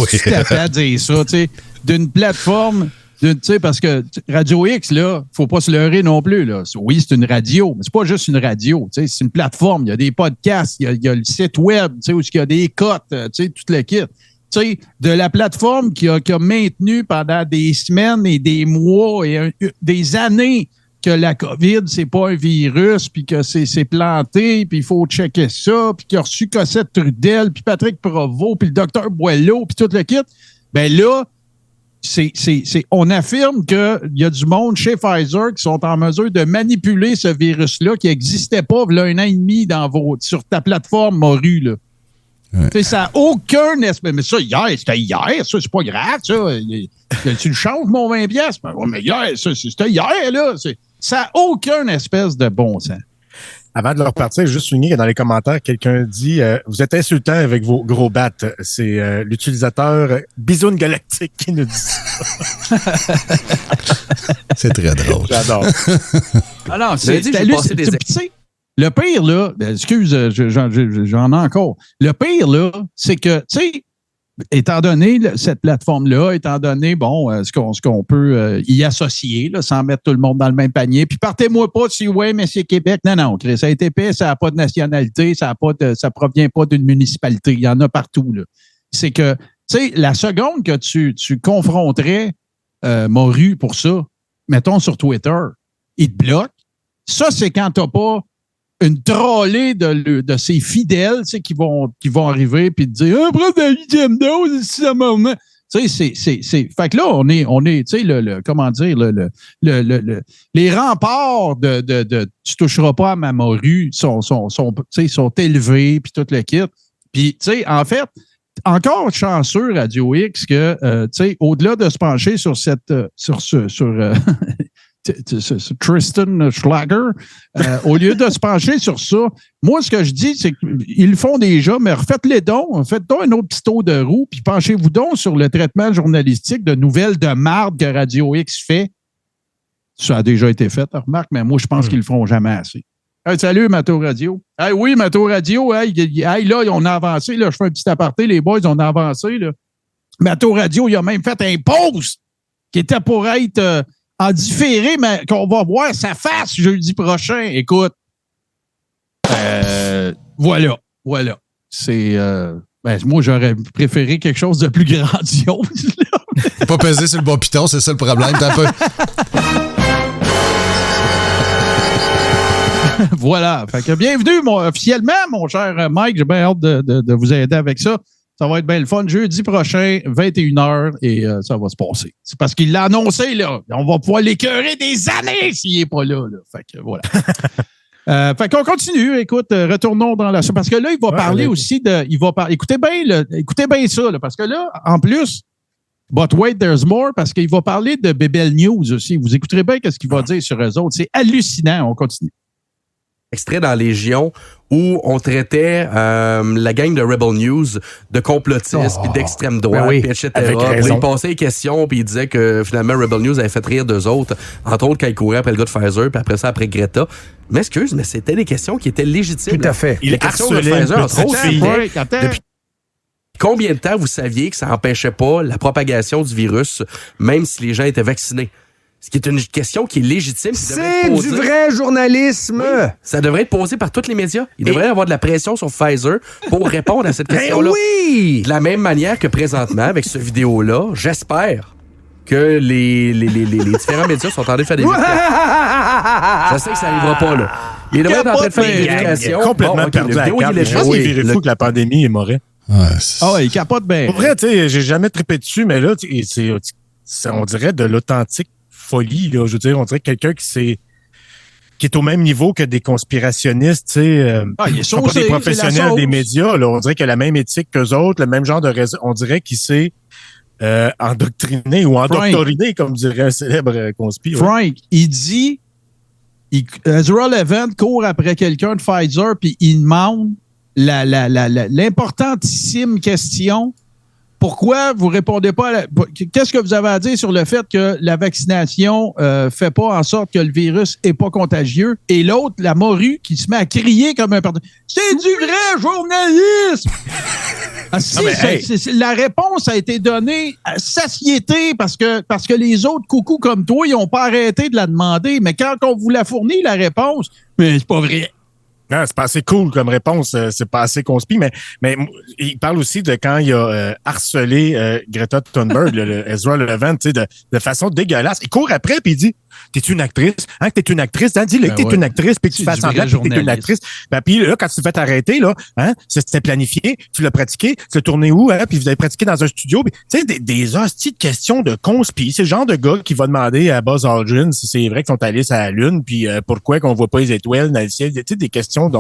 C'est tapé à dire ça, tu sais, d'une plateforme, tu sais, parce que Radio X, là, faut pas se leurrer non plus, là. Oui, c'est une radio, mais c'est pas juste une radio, tu sais, c'est une plateforme. Il y a des podcasts, il y a le site web, tu sais, où il y a des cotes, tu sais, tout le kit. Tu sais, de la plateforme qui a maintenu pendant des semaines et des mois et des années que la COVID, c'est pas un virus, puis que c'est planté, puis il faut checker ça, puis qu'il a reçu Cossette Trudel, puis Patrick Provost, puis le docteur Boileau, puis tout le kit. Ben là, on affirme qu'il y a du monde chez Pfizer qui sont en mesure de manipuler ce virus-là qui n'existait pas il y a 1 an et demi sur ta plateforme Moru, là. Ouais. Ça n'a aucun espèce. Mais ça, c'était hier, ça, c'est pas grave, ça. Tu le changes, mon 20$. Mais hier, c'était hier, là. Ça n'a aucun espèce de bon sens. Avant de leur partir, juste souligner que dans les commentaires, quelqu'un dit vous êtes insultant avec vos gros battes. C'est l'utilisateur Bisoun Galactique qui nous dit ça. C'est très drôle. J'adore. Alors, le pire, là, excuse, j'en ai encore. Le pire, là, c'est que, tu sais, étant donné cette plateforme-là, étant donné, bon, ce qu'on peut y associer, là, sans mettre tout le monde dans le même panier, puis partez-moi pas si, ouais, mais c'est Québec. Non, Chris, ça a été fait, ça n'a pas de nationalité, ça provient pas d'une municipalité. Il y en a partout, là. C'est que, tu sais, la seconde que tu confronterais Moru pour ça, mettons sur Twitter, il te bloque. Ça, c'est quand t'as pas une trollée de ses fidèles, tu sais, qui vont arriver puis te dire prends ta 8e dose, si ça m'a. Tu sais, c'est. Fait que là, on est, tu sais, comment dire, les remparts de tu toucheras pas à ma morue sont élevés, puis tout le kit. Puis, tu sais, en fait, encore chanceux, Radio X, que, tu sais, au-delà de se pencher sur Tristan Schlager, au lieu de se pencher sur ça, moi, ce que je dis, c'est qu'ils le font déjà, mais refaites-les donc. Faites donc un autre petit tour de roue, puis penchez-vous donc sur le traitement journalistique de nouvelles de marde que Radio X fait. Ça a déjà été fait, remarque, mais moi, je pense qu'ils le feront jamais assez. Hey, salut, Mato Radio. Hey, oui, Mato Radio. Hey, là, on a avancé. Là, je fais un petit aparté, les boys, on a avancé. Là. Mato Radio, il a même fait un post qui était pour être en différé, mais qu'on va voir sa face jeudi prochain. Écoute, voilà. C'est... moi, j'aurais préféré quelque chose de plus grandiose. Pas peser sur le bon piton, c'est ça le problème. T'as un peu... Voilà. Fait que bienvenue officiellement, mon cher Mike. J'ai bien hâte de vous aider avec ça. Ça va être bien le fun. Jeudi prochain, 21h, et ça va se passer. C'est parce qu'il l'a annoncé, là. On va pouvoir l'écœurer des années s'il n'est pas là. Fait que voilà. Fait qu'on continue. Écoute, retournons dans la... Parce que là, il va parler aussi de... Écoutez bien ça, là, parce que là, en plus... But wait, there's more, parce qu'il va parler de Bebel News aussi. Vous écouterez bien ce qu'il va dire sur eux autres. C'est hallucinant. On continue. Extrait dans Légion où on traitait la gang de Rebel News de complotistes puis d'extrême droite, puis etc. Puis il passait les questions puis il disait que finalement Rebel News avait fait rire d'eux autres, entre autres quand il courait après le gars de Pfizer puis après ça après Greta. Mais excuse, mais c'était des questions qui étaient légitimes. Tout à fait. Les questions de Pfizer, entre autres, depuis combien de temps vous saviez que ça n'empêchait pas la propagation du virus, même si les gens étaient vaccinés? Ce qui est une question qui est légitime. C'est du vrai journalisme! Oui, ça devrait être posé par tous les médias. Il devrait y avoir de la pression sur Pfizer pour répondre à cette question-là. Oui! De la même manière que présentement, avec ce vidéo-là, j'espère que les différents médias sont en train de faire des vérifications. Je sais que ça n'arrivera pas, là. Il devrait être en train de faire des vérifications. Complètement perdu à la carte. Je pense qu'il vérifie que la pandémie est mauvaise. Il capote bien. Pour vrai, tu sais, j'ai jamais trippé dessus, mais là, on dirait de l'authentique folie, là. Je veux dire, on dirait quelqu'un qui est au même niveau que des conspirationnistes, tu sais. Ils sont pas des professionnels des médias, là. On dirait qu'il a la même éthique qu'eux autres, le même genre de raison. On dirait qu'il s'est endoctriné ou endoctoriné, comme dirait un célèbre conspi. Frank, il dit Ezra Levant court après quelqu'un de Pfizer puis il demande l'importantissime question. Pourquoi vous répondez pas qu'est-ce que vous avez à dire sur le fait que la vaccination fait pas en sorte que le virus est pas contagieux? Et l'autre, la morue, qui se met à crier comme un pardon. C'est du vrai journalisme! La réponse a été donnée à satiété parce que les autres coucous comme toi, ils ont pas arrêté de la demander. Mais quand on vous la fournit, la réponse, mais c'est pas vrai. Non, c'est pas assez cool comme réponse, c'est pas assez conspi, mais il parle aussi de quand il a harcelé Greta Thunberg, le Ezra Levant, tu sais, de façon dégueulasse. Il court après puis il dit t'es-tu une actrice? Hein, que t'es une actrice? Hein, dis-le que t'es une actrice puis que tu fais semblant que t'es une actrice. Puis là, quand tu te fais arrêter, là, hein, c'était planifié, tu l'as pratiqué, tu l'as tourné où, hein, puis vous avez pratiqué dans un studio. Tu sais, des hosties de questions de conspi. C'est le genre de gars qui va demander à Buzz Aldrin si c'est vrai qu'ils sont allés sur la Lune, puis pourquoi qu'on voit pas les étoiles dans le ciel. Tu sais, des questions qui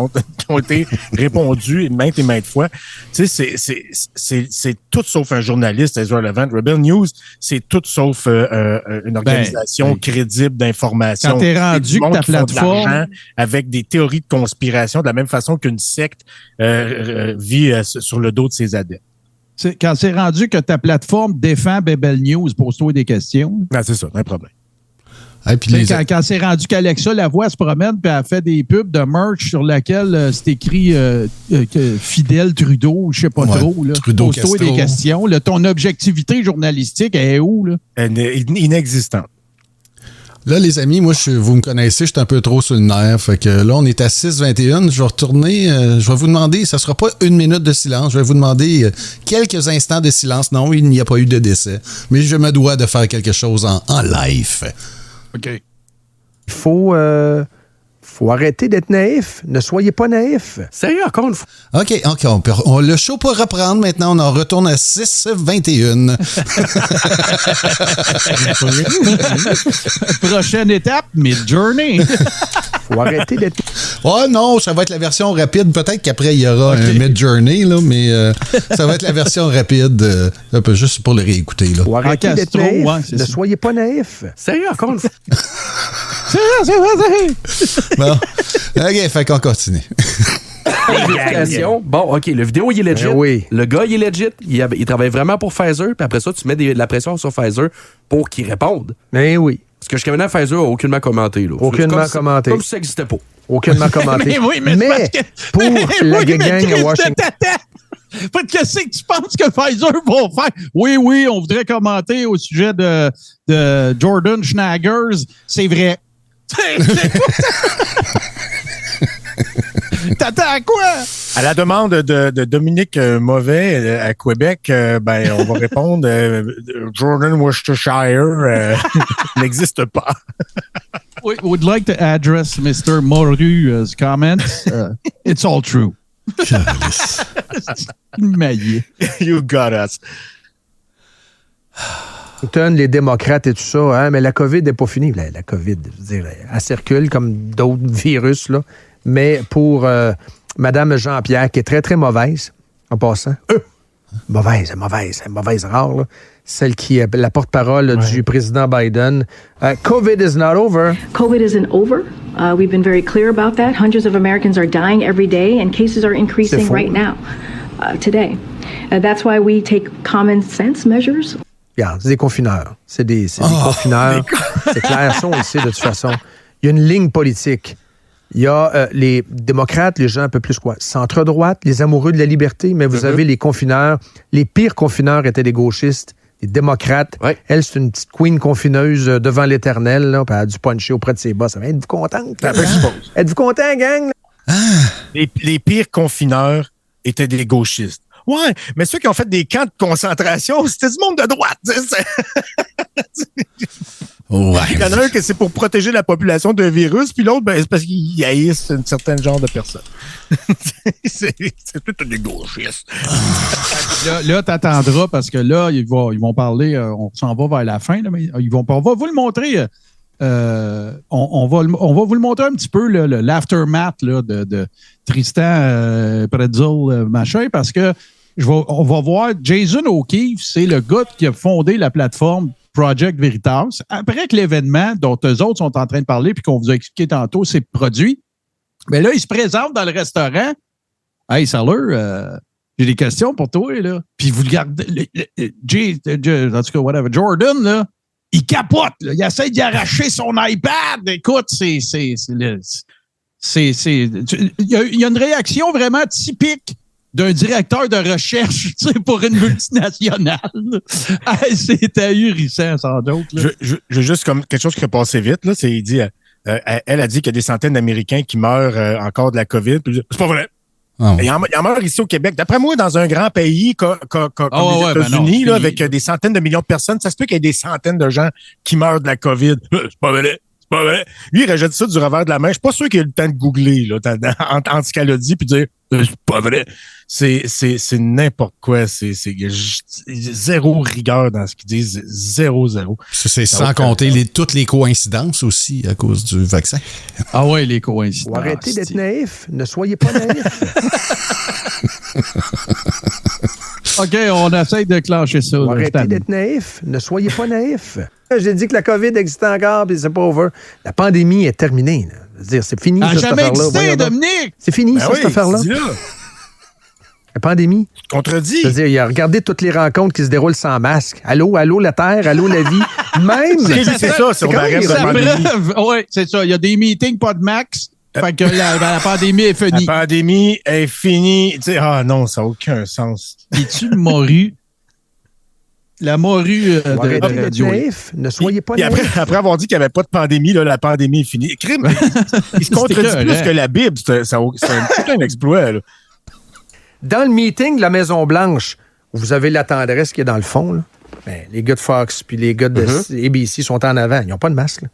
ont été répondues maintes et maintes fois. Tu sais, c'est tout sauf un journaliste, Ezra Levant. Rebel News, c'est tout sauf une organisation crédible d'information. Quand t'es rendu que ta plateforme... avec des théories de conspiration, de la même façon qu'une secte vit sur le dos de ses adeptes. Quand c'est rendu que ta plateforme défend Bebel News, pose-toi des questions. Ah, c'est ça, un problème. Hey, quand c'est rendu qu'Alexa Lavoie se promène puis elle fait des pubs de merch sur laquelle c'est écrit Fidèle Trudeau, je sais pas trop. Pose-toi des questions. Là, ton objectivité journalistique, elle est où? Là? Inexistante. Là, les amis, moi, vous me connaissez, je suis un peu trop sur le nerf. Fait que là, on est à 6h21. Je vais retourner. Je vais vous demander, ça sera pas 1 minute de silence. Je vais vous demander quelques instants de silence. Non, il n'y a pas eu de décès. Mais je me dois de faire quelque chose en live. OK. Il faut arrêter d'être naïf. Ne soyez pas naïf. Sérieux, encore une fois. OK. Le show peut reprendre maintenant. On en retourne à 6h21. Prochaine étape, Mid-Journey. Faut arrêter d'être... Oh non, ça va être la version rapide. Peut-être qu'après, il y aura un mid-journey, là, mais ça va être la version rapide, un peu juste pour le réécouter. Là. Faut arrêter d'être naïf. Ne soyez pas naïf. Sérieux, encore une fois? C'est vrai. Bon. OK, fait qu'on continue. Bon, OK, le vidéo, il est legit. Oui. Le gars, il est legit. Il travaille vraiment pour Pfizer. Puis après ça, tu mets de la pression sur Pfizer pour qu'il réponde. Mais oui. Parce que jusqu'à maintenant, Pfizer n'a aucunement commenté. Là. Aucunement commenté. Comme si ça n'existait pas. Aucunement commenté. mais pour la gang à Washington... Qu'est-ce que tu penses que Pfizer va faire? Oui, on voudrait commenter au sujet de Jordan Schnaggers. C'est vrai. T'attends à quoi? À la demande de Dominique Mauvais à Québec, on va répondre Jordan Worcestershire n'existe pas. We would like to address Mr. Moru's comments. It's all true. Maillé. You got us. Les démocrates et tout ça, hein, mais la COVID n'est pas finie. La COVID, je veux dire, elle circule comme d'autres virus, là. Mais pour Mme Jean-Pierre, qui est très, très mauvaise, en passant, mauvaise rare, là, celle qui est la porte-parole du président Biden. COVID is not over. COVID isn't over. We've been very clear about that. Hundreds of Americans are dying every day, and cases are increasing right now, today. That's why we take common sense measures. Regarde, c'est des confineurs. C'est des confineurs. C'est clair, ça, on le sait de toute façon. Il y a une ligne politique. Il y a les démocrates, les gens un peu plus quoi, centre-droite, les amoureux de la liberté, mais vous avez les confineurs. Les pires confineurs étaient des gauchistes, des démocrates. Ouais. Elle, c'est une petite queen confineuse devant l'éternel, là, puis elle a dû puncher auprès de ses boss. Êtes-vous contente? Êtes-vous content, gang? Les pires confineurs étaient des gauchistes. Ouais, mais ceux qui ont fait des camps de concentration, c'était du monde de droite. Ouais. Il y en a un que c'est pour protéger la population d'un virus, puis l'autre, c'est parce qu'ils haïssent un certain genre de personnes. c'est tout des gauchistes. Là, t'attendras parce que là, ils vont parler, on s'en va vers la fin, là, mais on va vous le montrer. On va vous le montrer un petit peu, l'aftermath là, de Tristan Pretzel, machin, parce que on va voir Jason O'Keefe, c'est le gars qui a fondé la plateforme Project Veritas. Après que l'événement dont eux autres sont en train de parler puis qu'on vous a expliqué tantôt s'est produit, mais là, il se présente dans le restaurant. Hey, salut, j'ai des questions pour toi, là. Puis vous le gardez, en tout cas, whatever, Jordan, là, il capote, là. Il essaie d'y arracher son iPad. Écoute, il y a une réaction vraiment typique d'un directeur de recherche, tu sais, pour une multinationale. C'est ahurissant, sans doute. Je juste comme quelque chose qui a passé vite, là, il dit, elle a dit qu'il y a des centaines d'Américains qui meurent encore de la COVID. C'est pas vrai. Oh. Il en meurt ici au Québec. D'après moi, dans un grand pays comme les États-Unis, là, avec des centaines de millions de personnes, ça se peut qu'il y ait des centaines de gens qui meurent de la COVID. C'est pas vrai. Pas vrai. Lui, il rejette ça du revers de la main. Je suis pas sûr qu'il ait le temps de googler là, entre ce qu'elle a dit puis de dire c'est pas vrai. C'est n'importe quoi. C'est zéro rigueur dans ce qu'ils disent. Zéro. Ça, c'est sans compter toutes les coïncidences aussi à cause du vaccin. Ah ouais, les coïncidences. Arrêtez d'être naïf. Ne soyez pas naïf. OK, on essaie de clencher ça. Arrêtez d'être naïf. Ne soyez pas naïf. J'ai dit que la COVID existe encore, puis c'est pas over. La pandémie est terminée. Là. Je veux dire, c'est fini, cette affaire-là. Existé, Dominique! C'est fini, cette affaire-là. La pandémie. Tu te contredis. Je veux dire, il a regardé toutes les rencontres qui se déroulent sans masque. Allô, la Terre, allô, la vie. Même. C'est ça, c'est au barème de la pandémie. Oui, c'est ça. Il y a des meetings, pas de max. Fait que la pandémie est finie. La pandémie est finie. Tu sais, non, ça n'a aucun sens. Es-tu morue? La morue de radio. Ne soyez pas naïf. Après avoir dit qu'il n'y avait pas de pandémie, là, la pandémie est finie. Crime, il se contredit plus que la Bible. C'est un exploit. Là. Dans le meeting de la Maison-Blanche, vous avez la tendresse qui est dans le fond. Là. Ben, les gars de Fox puis les gars de ABC sont en avant. Ils n'ont pas de masque. Là.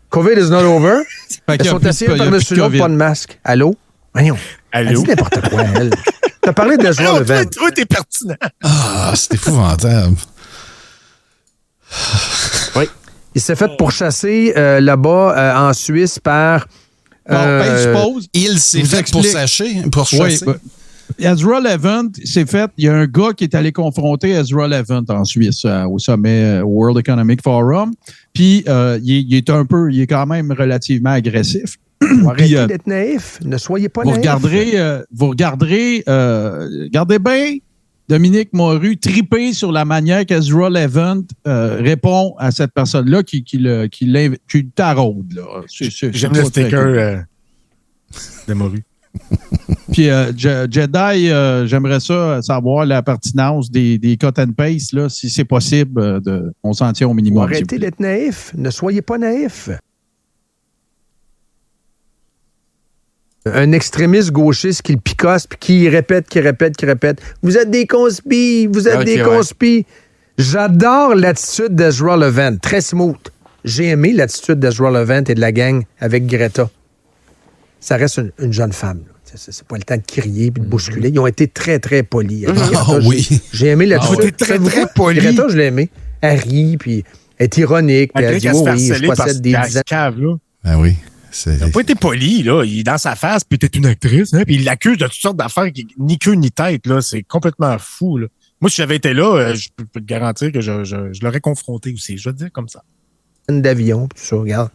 COVID is not over. Ils sont assis par-dessus l'autre, pas de masque. Allô? Voyons. Elle dit n'importe quoi, elle. T'as parlé de la joie de vente. Toi, t'es pertinent. Ah, c'est épouvantable. Oui. Il s'est fait pourchasser là-bas en Suisse par Il s'est fait pour chasser. Oui, Ezra Levant, c'est fait. Il y a un gars qui est allé confronter Ezra Levant en Suisse au sommet World Economic Forum. Puis il est quand même relativement agressif. Arrêtez d'être naïf. Ne soyez pas naïf. Vous regardez bien Dominique Morue triper sur la manière qu'Ezra Levant répond à cette personne-là qui le taraude. J'aime le sticker de Morue. Puis Jedi, j'aimerais ça savoir la pertinence des cut and paste, là, si c'est possible, on s'en tient au minimum. Arrêtez d'être naïf. Ne soyez pas naïf. Un extrémiste gauchiste qui le picasse puis qui répète. Vous êtes des conspis, Ouais. J'adore l'attitude d'Ezra Levant. Très smooth. J'ai aimé l'attitude d'Ezra Levant et de la gang avec Greta. Ça reste une jeune femme. C'est pas le temps de crier et de bousculer. Ils ont été très, très polis. J'ai aimé l'attitude. Très, très poli. Greta, je l'ai aimé. Elle rit, puis elle est ironique. Puis elle dit, je possède des cave, là. Ben oui. Il n'a pas été poli, là. Il est dans sa face, puis t'es une actrice, hein, puis il l'accuse de toutes sortes d'affaires qui ni queue ni tête, là. C'est complètement fou, là. Moi, si j'avais été là, je peux te garantir que je l'aurais confronté aussi. Je vais te dire comme ça. D'avion, tout ça, regarde.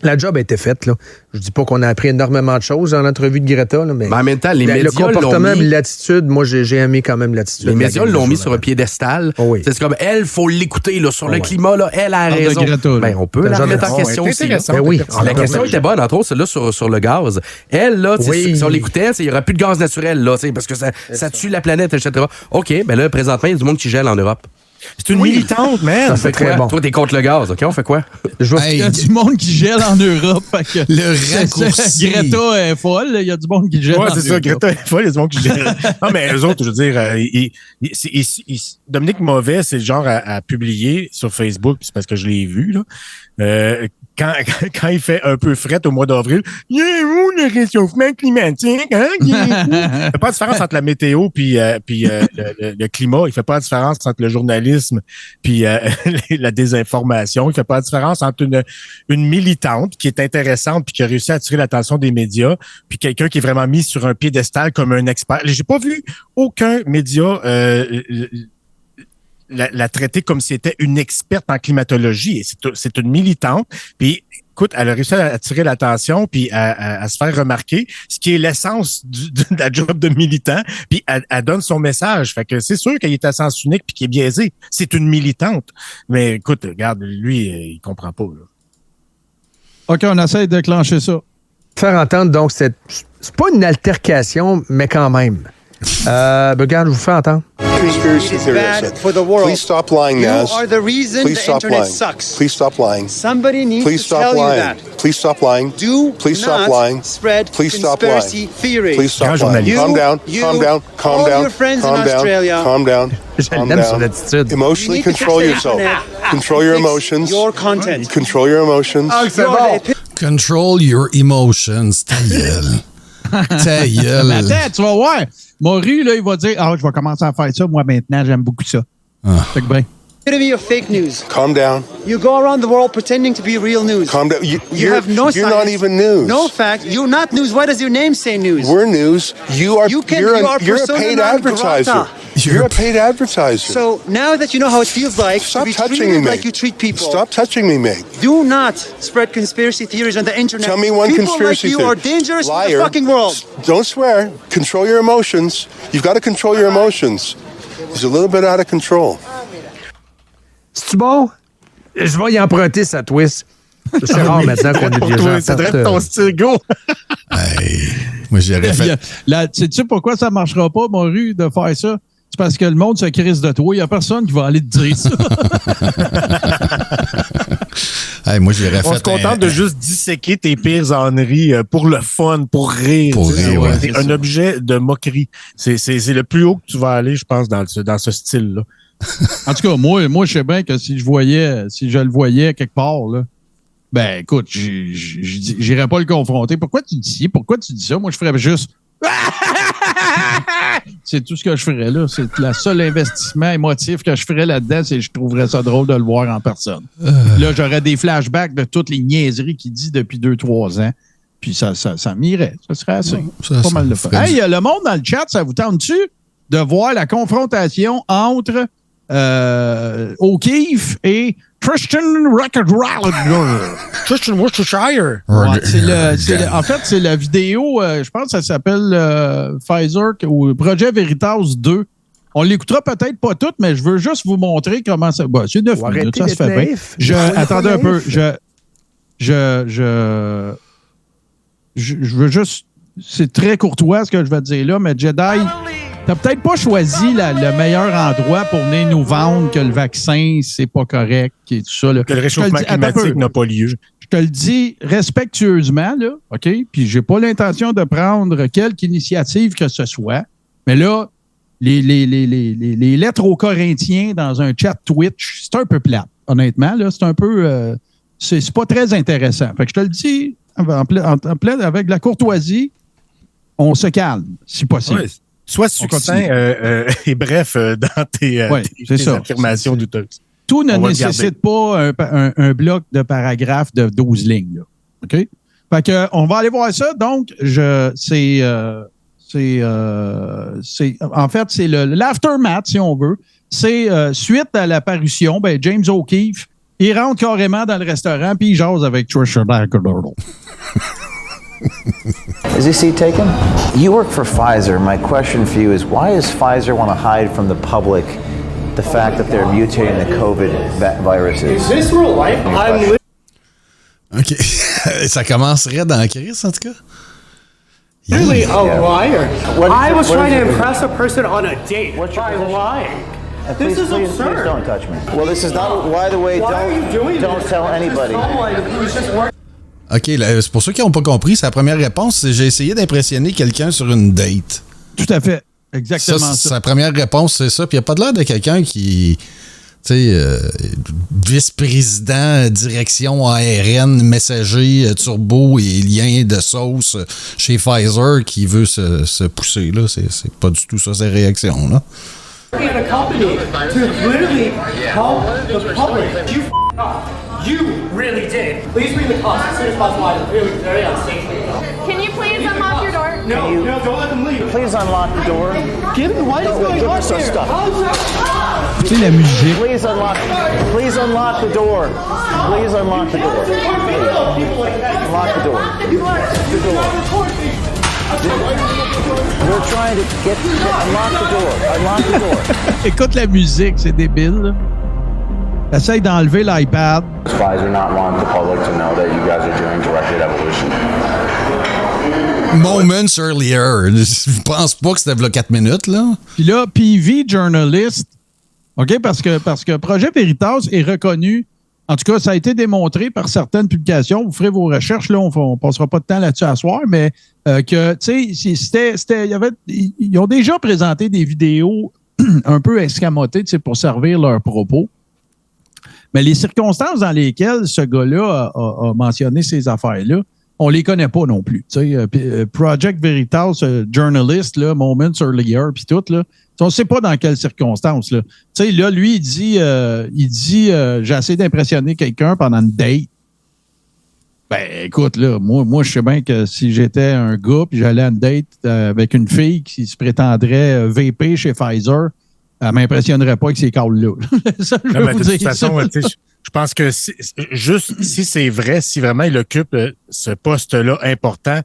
La job a été faite, là. Je dis pas qu'on a appris énormément de choses dans l'entrevue de Greta, là, mais en même temps, les médias le comportement et l'attitude, moi, j'ai aimé quand même l'attitude. Les médias l'ont mis sur un piédestal. Oh oui. C'est comme, elle, faut l'écouter, là, sur le climat, là, elle a raison. Greta, on peut la remettre en question aussi. La question était bonne, entre autres, celle-là sur le gaz. Elle, là, si on l'écoutait, il n'y aura plus de gaz naturel, là, parce que ça tue la planète, etc. OK, ben là, présentement, il y a du monde qui gèle en Europe. C'est une militante, man. Ça fait très bon. Toi, t'es contre le gaz, OK? On fait quoi? Il y a du monde qui gèle en Europe. Le raccourci. Greta est folle. Il y a du monde qui gèle en Europe. Ouais, c'est ça. Greta est folle. Il y a du monde qui gèle. Non, mais eux autres, je veux dire, Dominique Mauvais, c'est le genre à publier sur Facebook, c'est parce que je l'ai vu, là. Quand il fait un peu fret au mois d'avril, il y a où le réchauffement climatique, hein? Il fait pas de différence entre la météo puis le climat. Il fait pas de différence entre le journalisme puis la désinformation. Il fait pas de différence entre une militante qui est intéressante puis qui a réussi à attirer l'attention des médias puis quelqu'un qui est vraiment mis sur un piédestal comme un expert. J'ai pas vu aucun média la traiter comme si c'était une experte en climatologie. C'est une militante. Puis, écoute, elle a réussi à attirer l'attention puis à se faire remarquer, ce qui est l'essence de la job de militant. Puis, elle donne son message. Fait que c'est sûr qu'elle est à sens unique puis qu'il est biaisé. C'est une militante. Mais écoute, regarde, lui, il comprend pas, là. OK, on essaie de clencher ça. Faire entendre, donc, c'est pas une altercation, mais quand même. Regarde, je vous fais entendre. Conspiracy theorists. For the world. Please stop lying, Naz. You are the reason the internet sucks. Please stop lying. Somebody needs to tell you that. Please stop lying. Please stop lying. Spread conspiracy theories. Please stop lying. Calm down. Calm down. Calm down. Your friends in Australia. Calm down. Calm down. Emotionally control yourself. Control your emotions. Your content. Control your emotions. Control your emotions. Ta gueule. Ta gueule. Mais attends, tu vas voir. Morue, là, il va dire, je vais commencer à faire ça. Moi, maintenant, j'aime beaucoup ça. Fait que ben. Epitome of fake news. Calm down. You go around the world pretending to be real news. Calm down. You have no You're science, not even news. No fact. You're not news. Why does your name say news? We're news. You're a paid advertiser. You're a paid advertiser. So now that you know how it feels like Stop to be touching treated me, like you treat people. Stop touching me, Meg. Do not spread conspiracy theories on the internet. Tell me one people conspiracy like you theory. are dangerous Liar. for the fucking world. Don't swear. Control your emotions. You've got to control your emotions. He's a little bit out of control. C'est-tu bon? Je vais y emprunter sa twist. C'est rare maintenant qu'on est des gens. C'est vrai ton style, go! Moi, j'aurais fait. Sais-tu pourquoi ça ne marchera pas, Morue, de faire ça? C'est parce que le monde se crisse de toi. Il n'y a personne qui va aller te dire ça. Moi, j'aurais fait. On se contente de juste disséquer tes pires âneries pour le fun, pour rire. Pour rire, ouais. C'est un objet de moquerie. C'est le plus haut que tu vas aller, je pense, dans ce style-là. En tout cas, moi, je sais bien que si je le voyais quelque part, là, ben écoute, j'irais pas le confronter. Pourquoi tu dis ça? Moi, je ferais juste. C'est tout ce que je ferais là. C'est le seul investissement émotif que je ferais là-dedans, c'est que je trouverais ça drôle de le voir en personne. Là, j'aurais des flashbacks de toutes les niaiseries qu'il dit depuis 2-3 ans. Puis ça m'irait. Ça serait assez. Pas mal de fun. Hey, le monde dans le chat, ça vous tente-tu de voir la confrontation entre O'Keefe et Christian Rockefeller? Christian Worcestershire. Ouais, en fait, c'est la vidéo, je pense que ça s'appelle Pfizer ou Projet Veritas 2. On l'écoutera peut-être pas toutes, mais je veux juste vous montrer comment ça... Bah, c'est 9 minutes, ça se fait bien. Attendez un peu. Je veux juste... C'est très courtois ce que je vais te dire là, mais Jedi, t'as peut-être pas choisi le meilleur endroit pour venir nous vendre que le vaccin, c'est pas correct et tout ça. Là. Que le réchauffement climatique n'a pas lieu. Je te le dis respectueusement, là, OK? Puis j'ai pas l'intention de prendre quelque initiative que ce soit. Mais là, les lettres aux Corinthiens dans un chat Twitch, c'est un peu plate, honnêtement. Là, c'est un peu... c'est pas très intéressant. Fait que je te le dis en plein avec de la courtoisie, on se calme, si possible. Ouais, sois succinct et bref dans tes affirmations douteuses. Tout ne nécessite pas un bloc de paragraphe de 12 lignes. Là. OK? Fait que, on va aller voir ça. Donc, en fait, c'est l'aftermath, si on veut. C'est suite à la parution, James O'Keefe, il rentre carrément dans le restaurant puis il jase avec Trisha Rockefeller. Is this seat taken? You work for Pfizer. My question for you is, why does Pfizer want to hide from the public the fact that they're mutating the COVID viruses? Is this real life? I'm OK. Ça commencerait dans la crise, en tout cas. really a liar. I was trying to impress a person on a date by lying. This is absurd. Please don't touch me. Well, this is not. By the way, don't tell anybody. OK, là, c'est pour ceux qui n'ont pas compris, sa première réponse, c'est j'ai essayé d'impressionner quelqu'un sur une date. Tout à fait. Exactement ça. Sa première réponse, c'est ça. Puis il n'y a pas de l'air de quelqu'un qui, tu sais, vice-président, direction ARN, messager, turbo et lien de sauce chez Pfizer qui veut se pousser. Là. C'est pas du tout ça, ses réactions. Là. A company to literally help the public. You up. You really did. Please bring the cops as soon as possible. I'm really very unsafe. Can you please unlock your door? No, don't let them leave. Please unlock the door. What is going on here? Tu sais, la musique. Please unlock the door. Please unlock the door. Unlock the door. The door. We're trying to unlock the door. Unlock the door. Écoute la musique, c'est débile. Là. Essaye d'enlever l'iPad. Pfizer not want the public to know that you guys are doing directed evolution. Moments earlier. Je pense pas que c'était là 4 minutes, là. Puis là, PV Journalist, OK, parce que Projet Veritas est reconnu. En tout cas, ça a été démontré par certaines publications. Vous ferez vos recherches, là, on passera pas de temps là-dessus à soir, mais que, tu sais, ils ont déjà présenté des vidéos un peu escamotées, tu sais, pour servir leurs propos. Mais les circonstances dans lesquelles ce gars-là a mentionné ces affaires-là, on les connaît pas non plus. Tu sais, Project Veritas, Journalist, là, Moments Earlier, puis tout, là, on ne sait pas dans quelles circonstances. Là. Tu sais, là, lui, il dit j'ai essayé d'impressionner quelqu'un pendant une date. Ben, écoute, là, moi, je sais bien que si j'étais un gars puis j'allais à une date avec une fille qui se prétendrait VP chez Pfizer, elle m'impressionnerait pas avec ces câbles-là. Ça, je veux vous dire. De toute façon, je pense que si c'est vrai, si vraiment il occupe ce poste-là important,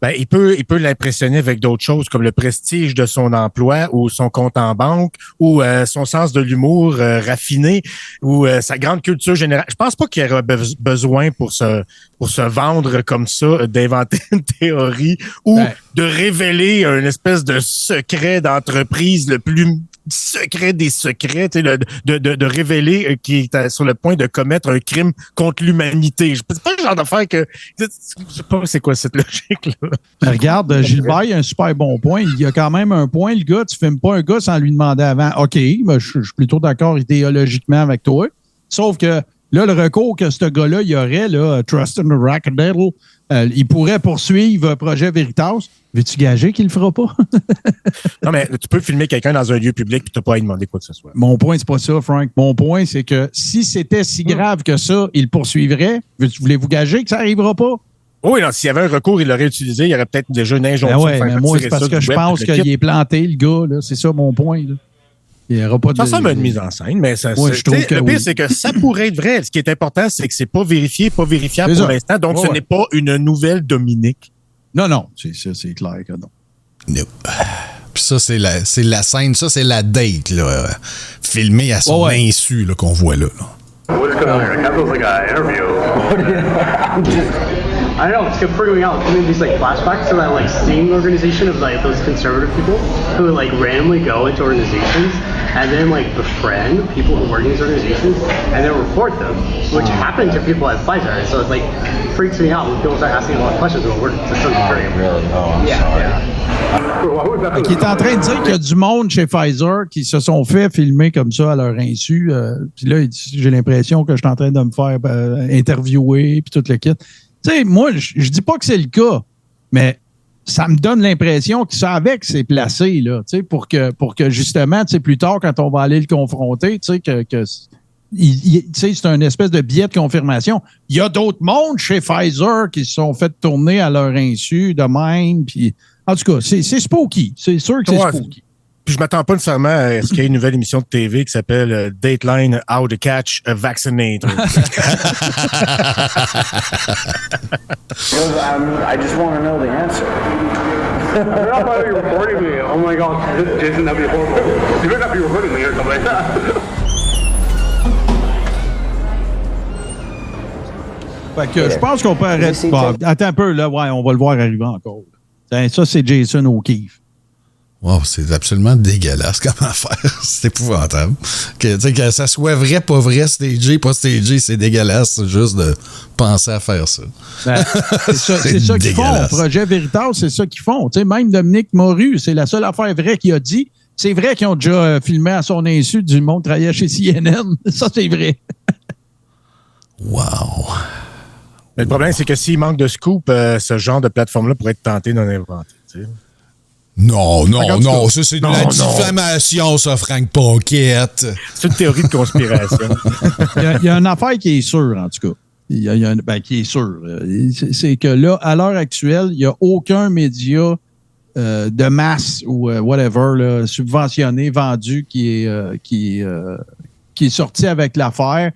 ben il peut l'impressionner avec d'autres choses comme le prestige de son emploi ou son compte en banque ou son sens de l'humour raffiné ou sa grande culture générale. Je pense pas qu'il y aura besoin pour se vendre comme ça, d'inventer une théorie ou de révéler une espèce de secret d'entreprise le plus secret des secrets, de révéler qu'il est sur le point de commettre un crime contre l'humanité. C'est pas le genre d'affaire que... Je sais pas c'est quoi cette logique-là. Regarde, Gilbert, il a un super bon point. Il y a quand même un point, le gars. Tu filmes pas un gars sans lui demander avant. OK, ben, je suis plutôt d'accord idéologiquement avec toi. Sauf que là, le recours que ce gars-là, il y aurait, là, Trust in the Rockefeller, il pourrait poursuivre Projet Veritas. Veux-tu gager qu'il le fera pas? Non, mais tu peux filmer quelqu'un dans un lieu public et tu n'as pas à lui demander quoi que ce soit. Mon point, c'est pas ça, Frank. Mon point, c'est que si c'était si grave que ça, il poursuivrait. Voulez-vous gager que ça n'arrivera pas? Oui, non, s'il y avait un recours, il l'aurait utilisé. Il y aurait peut-être déjà une injonction. Mais moi, c'est parce que je pense qu'il est planté, le gars. Là. C'est ça mon point. Là. Il n'y aura pas de... Ça ressemble à une mise en scène, mais ça, je trouve que le pire, c'est que ça pourrait être vrai. Ce qui est important, c'est que c'est pas vérifié, pas vérifiable pour l'instant. Donc, ce n'est pas une nouvelle Dominique. Non, c'est clair que non. No. Puis ça, c'est la scène, ça, c'est la date, là, filmée à son insu, là, qu'on voit là. What's going on here? That feels like an interview. I don't know, it's freaking me out. I mean, these like flashbacks to that like sting organization of like those conservative people who like randomly go into organizations and then like befriend people who work in these organizations and then report them, which happened to people at Pfizer. So it's like freaks me out when people start asking a lot of questions about work. It's really really? Oh, I'm sorry. Qui est en train de dire qu'il y a du monde chez Pfizer qui se sont fait filmer comme ça à leur insu. Puis là, j'ai l'impression que je suis en train de me faire interviewer puis tout le kit. Tu sais, moi, je dis pas que c'est le cas, mais ça me donne l'impression qu'ils savaient que c'est placé, là, tu sais, pour que justement, tu sais, plus tard, quand on va aller le confronter, tu sais, tu sais, c'est une espèce de biais de confirmation. Il y a d'autres mondes chez Pfizer qui se sont fait tourner à leur insu de même, puis en tout cas, c'est spooky. C'est sûr que c'est spooky. Puis je m'attends pas nécessairement à ce qu'il y ait une nouvelle émission de TV qui s'appelle Dateline How to Catch a Vaccinator. I just want to know the answer. I'm not glad you're recording me. Oh my god, Jason, that'd be horrible. You better not be recording me or something like that. Fait que je pense qu'on peut arrêter. Bon, attends un peu, là, ouais, on va le voir arriver encore. Ça, c'est Jason O'Keefe. Wow, c'est absolument dégueulasse comme affaire. C'est épouvantable. Que ça soit vrai, pas vrai, stagé, pas stagé, c'est dégueulasse juste de penser à faire ça. Ben, c'est ça qu'ils font. Projet Veritas, c'est ça qu'ils font. T'sais, même Dominique Moru, c'est la seule affaire vraie qu'il a dit. C'est vrai qu'ils ont déjà filmé à son insu du monde qui travaillait chez CNN. Ça, c'est vrai. Wow. Mais le problème, c'est que s'il manque de scoop, ce genre de plateforme-là pourrait être tenté d'en inventer. T'sais. Non, ça c'est de la diffamation, ça, Frank Paquette. C'est une théorie de conspiration. Il y a une affaire qui est sûre, en tout cas. Qui est sûre. C'est que là, à l'heure actuelle, il n'y a aucun média de masse ou whatever, là, subventionné, vendu, qui est sorti avec l'affaire.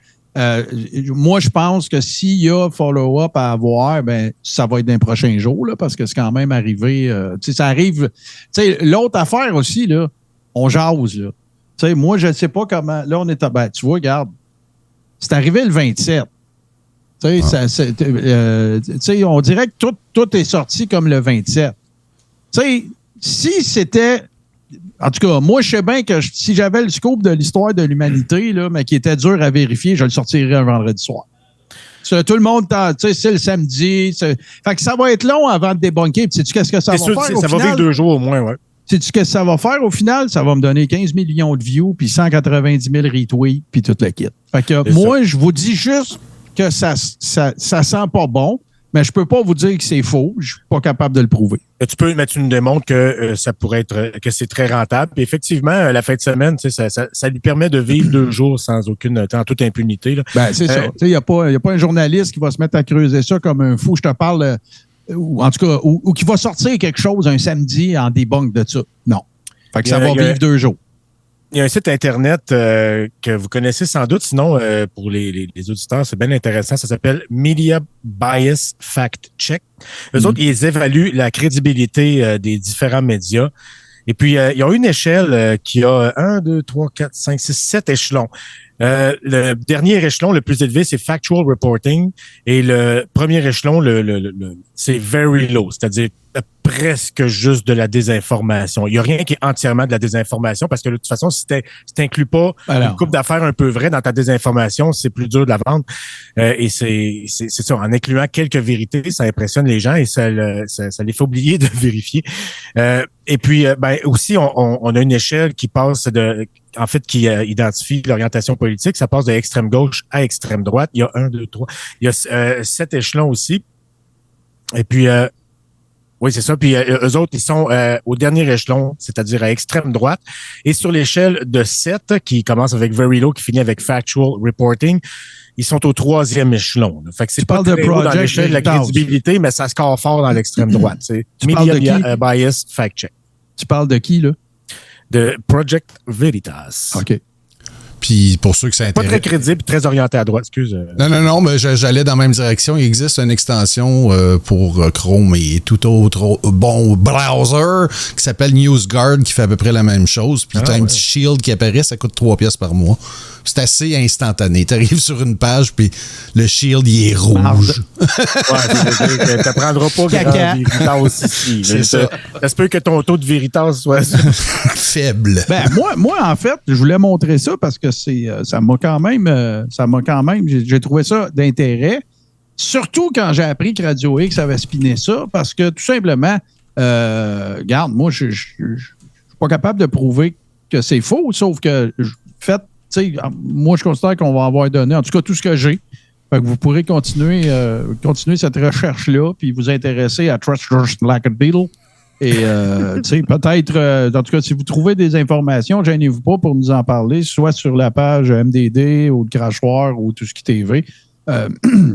Moi, je pense que s'il y a follow-up à avoir, ben ça va être dans les prochains jours, là, parce que c'est quand même arrivé. Ça arrive. L'autre affaire aussi, là, on jase. Là. Moi, je ne sais pas comment. Là, on est à. Ben, tu vois, regarde. C'est arrivé le 27. On dirait que tout est sorti comme le 27. Si c'était. En tout cas, moi, je sais bien que si j'avais le scoop de l'histoire de l'humanité, là, mais qui était dur à vérifier, je le sortirais un vendredi soir. Tout le monde, c'est le samedi. Fait que ça va être long avant de débunker. Sais-tu qu'est-ce que ça va faire au final? Ça va vivre 2 jours au moins, ouais. Sais-tu ce que ça va faire au final? Ça va me donner 15 millions de views, puis 190 000 retweets, puis tout le kit. Fait que moi, je vous dis juste que ça sent pas bon. Mais je peux pas vous dire que c'est faux. Je suis pas capable de le prouver. Mais tu nous démontres que ça pourrait être que c'est très rentable. Puis effectivement, la fin de semaine, ça lui permet de vivre 2 jours sans en toute impunité. Là. Ben, c'est ça. Il n'y a pas un journaliste qui va se mettre à creuser ça comme un fou. Je te parle, ou en tout cas, ou qui va sortir quelque chose un samedi en debunk de ça. Non. Fait que ça va vivre 2 jours. Il y a un site Internet que vous connaissez sans doute, sinon pour les auditeurs, c'est bien intéressant. Ça s'appelle Media Bias Fact Check. Eux autres, ils évaluent la crédibilité des différents médias. Et puis, ils ont une échelle qui a 1, 2, 3, 4, 5, 6, 7 échelons. Le dernier échelon, le plus élevé, c'est Factual Reporting. Et le premier échelon, c'est Very Low, c'est-à-dire presque juste de la désinformation. Il n'y a rien qui est entièrement de la désinformation parce que de toute façon, si tu n'inclus pas une couple d'affaires un peu vraies dans ta désinformation, c'est plus dur de la vendre. Et c'est ça. En incluant quelques vérités, ça impressionne les gens et ça les fait oublier de vérifier. Et puis, aussi, on a une échelle qui passe qui identifie l'orientation politique. Ça passe de extrême gauche à extrême droite. Il y a 1, 2, 3. Il y a 7 échelons aussi. Et puis, Oui, c'est ça. Puis eux autres, ils sont au dernier échelon, c'est-à-dire à extrême droite. Et sur l'échelle de 7, qui commence avec Very Low, qui finit avec Factual Reporting, ils sont au 3e échelon. Là. Fait que c'est pas très haut dans l'échelle de la crédibilité, mais ça score fort dans l'extrême droite. Media Bias Fact Check. Tu parles de qui, là? De Project Veritas. OK. Puis pour ceux que ça intéresse. Pas très crédible, très orienté à droite, excuse. Non, mais j'allais dans la même direction. Il existe une extension pour Chrome et tout autre bon browser qui s'appelle NewsGuard qui fait à peu près la même chose. Puis t'as un petit shield qui apparaît, ça coûte 3$ par mois. C'est assez instantané. T'arrives sur une page, puis le shield, il est rouge. Ouais, t'apprendras pas grand Veritas ici. C'est ça. Ça se peut que ton taux de Veritas soit faible. Ben, moi, en fait, je voulais montrer ça parce que ça m'a quand même, j'ai trouvé ça d'intérêt. Surtout quand j'ai appris que Radio X avait spiné ça, parce que tout simplement, regarde, moi, je suis pas capable de prouver que c'est faux, sauf que, moi, je considère qu'on va avoir donné, en tout cas, tout ce que j'ai. Fait que vous pourrez continuer cette recherche-là, puis vous intéresser à Trust Like a Beetle. Et, peut-être, en tout cas, si vous trouvez des informations, gênez-vous pas pour nous en parler, soit sur la page MDD ou le Crachoir ou Tout ce qui TV.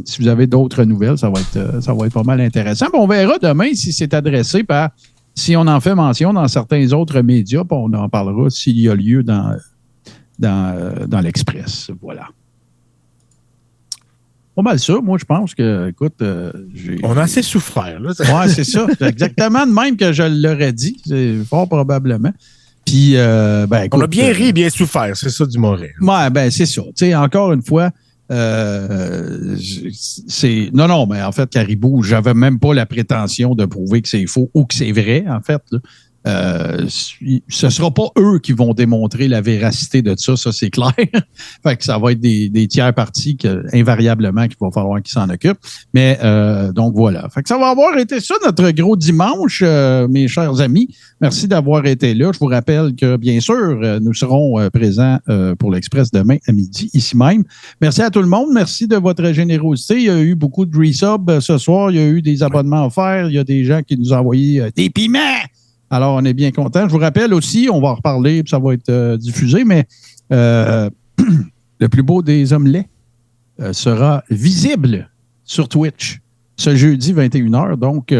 Si vous avez d'autres nouvelles, ça va être pas mal intéressant. Puis on verra demain si c'est adressé par, si on en fait mention dans certains autres médias, puis on en parlera s'il y a lieu dans l'Express. Voilà. Pas mal ça. Moi, je pense que, écoute, on a assez souffert, là. Oui, c'est ça. C'est exactement de même que je l'aurais dit. C'est fort probablement. Puis, écoute, on a bien ri et bien souffert. C'est ça du mauvais. Oui, c'est ça. Tu sais, encore une fois, Non, mais en fait, Caribou, j'avais même pas la prétention de prouver que c'est faux ou que c'est vrai, en fait, là. Ce ne sera pas eux qui vont démontrer la véracité de ça c'est clair. Fait que ça va être des tiers parties invariablement qu'il va falloir qu'ils s'en occupent. Mais donc voilà. Fait que ça va avoir été ça notre gros dimanche, mes chers amis. Merci d'avoir été là. Je vous rappelle que bien sûr, nous serons présents pour l'Express demain à midi, ici même. Merci à tout le monde. Merci de votre générosité. Il y a eu beaucoup de resubs ce soir. Il y a eu des abonnements offerts. Il y a des gens qui nous ont envoyé des piments. Alors, on est bien content. Je vous rappelle aussi, on va en reparler, puis ça va être diffusé, mais le plus beau des omelettes sera visible sur Twitch ce jeudi 21h. Donc,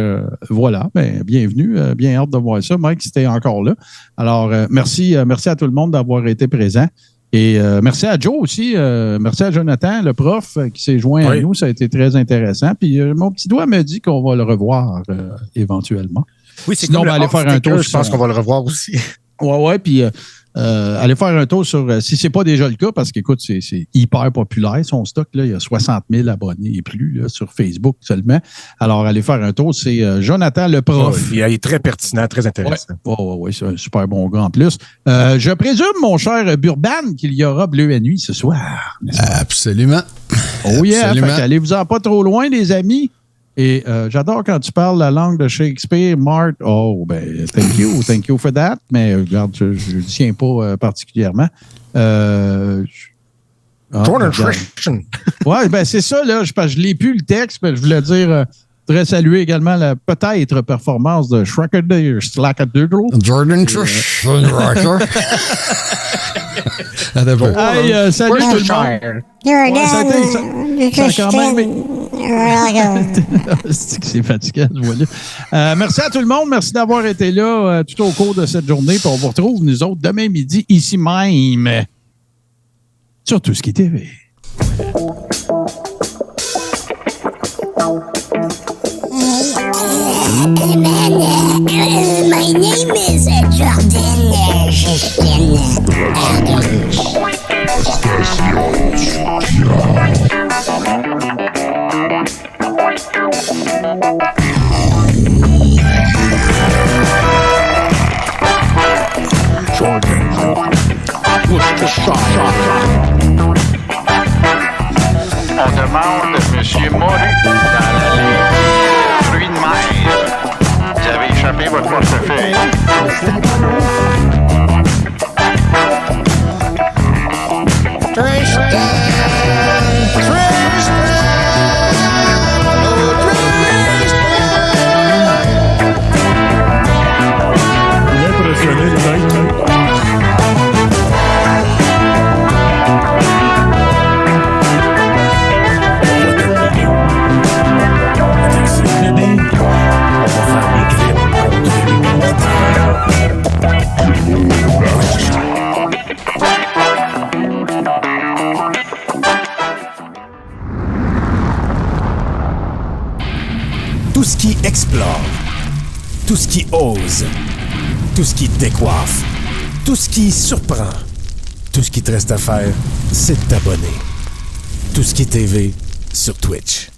voilà, bienvenue. Bien hâte de voir ça. Mike, c'était encore là. Alors, merci à tout le monde d'avoir été présent. Et merci à Joe aussi. Merci à Jonathan, le prof, qui s'est joint à nous. Ça a été très intéressant. Puis, mon petit doigt me dit qu'on va le revoir éventuellement. Oui, c'est sinon, on va aller faire un tour. Je pense qu'on va le revoir aussi. Ouais, puis aller faire un tour sur, si c'est pas déjà le cas, parce qu'écoute, c'est hyper populaire, son stock, là, il y a 60 000 abonnés et plus là, sur Facebook seulement. Alors, aller faire un tour, c'est Jonathan le prof. Il est très pertinent, très intéressant. Oui, c'est un super bon gars en plus. Je présume, mon cher Burban, qu'il y aura Bleu à nuit ce soir. Absolument. Oh yeah, allez-vous-en pas trop loin, les amis. Et j'adore quand tu parles la langue de Shakespeare, Marthe. Oh, thank you for that. Mais regarde, je ne tiens pas particulièrement. Ouais, c'est ça, là. Je l'ai plus le texte, mais je voulais dire, je voudrais saluer également la peut-être performance de Slackadoodle. Jordan Hey, salut tout le monde. Ça quand même. C'est fatigant, je vois là. Merci à tout le monde. Merci d'avoir été là tout au cours de cette journée. Puis on vous retrouve, nous autres, demain midi, ici même, sur Tout ce qui TV. My name is Jordan Justin. On demande M. Moru dans la ligne fruits de mer. Vous avez échappé votre portefeuille. Tout ce qui explore, tout ce qui ose, tout ce qui décoiffe, tout ce qui surprend, tout ce qui te reste à faire, c'est de t'abonner. Tout ce qui est TV sur Twitch.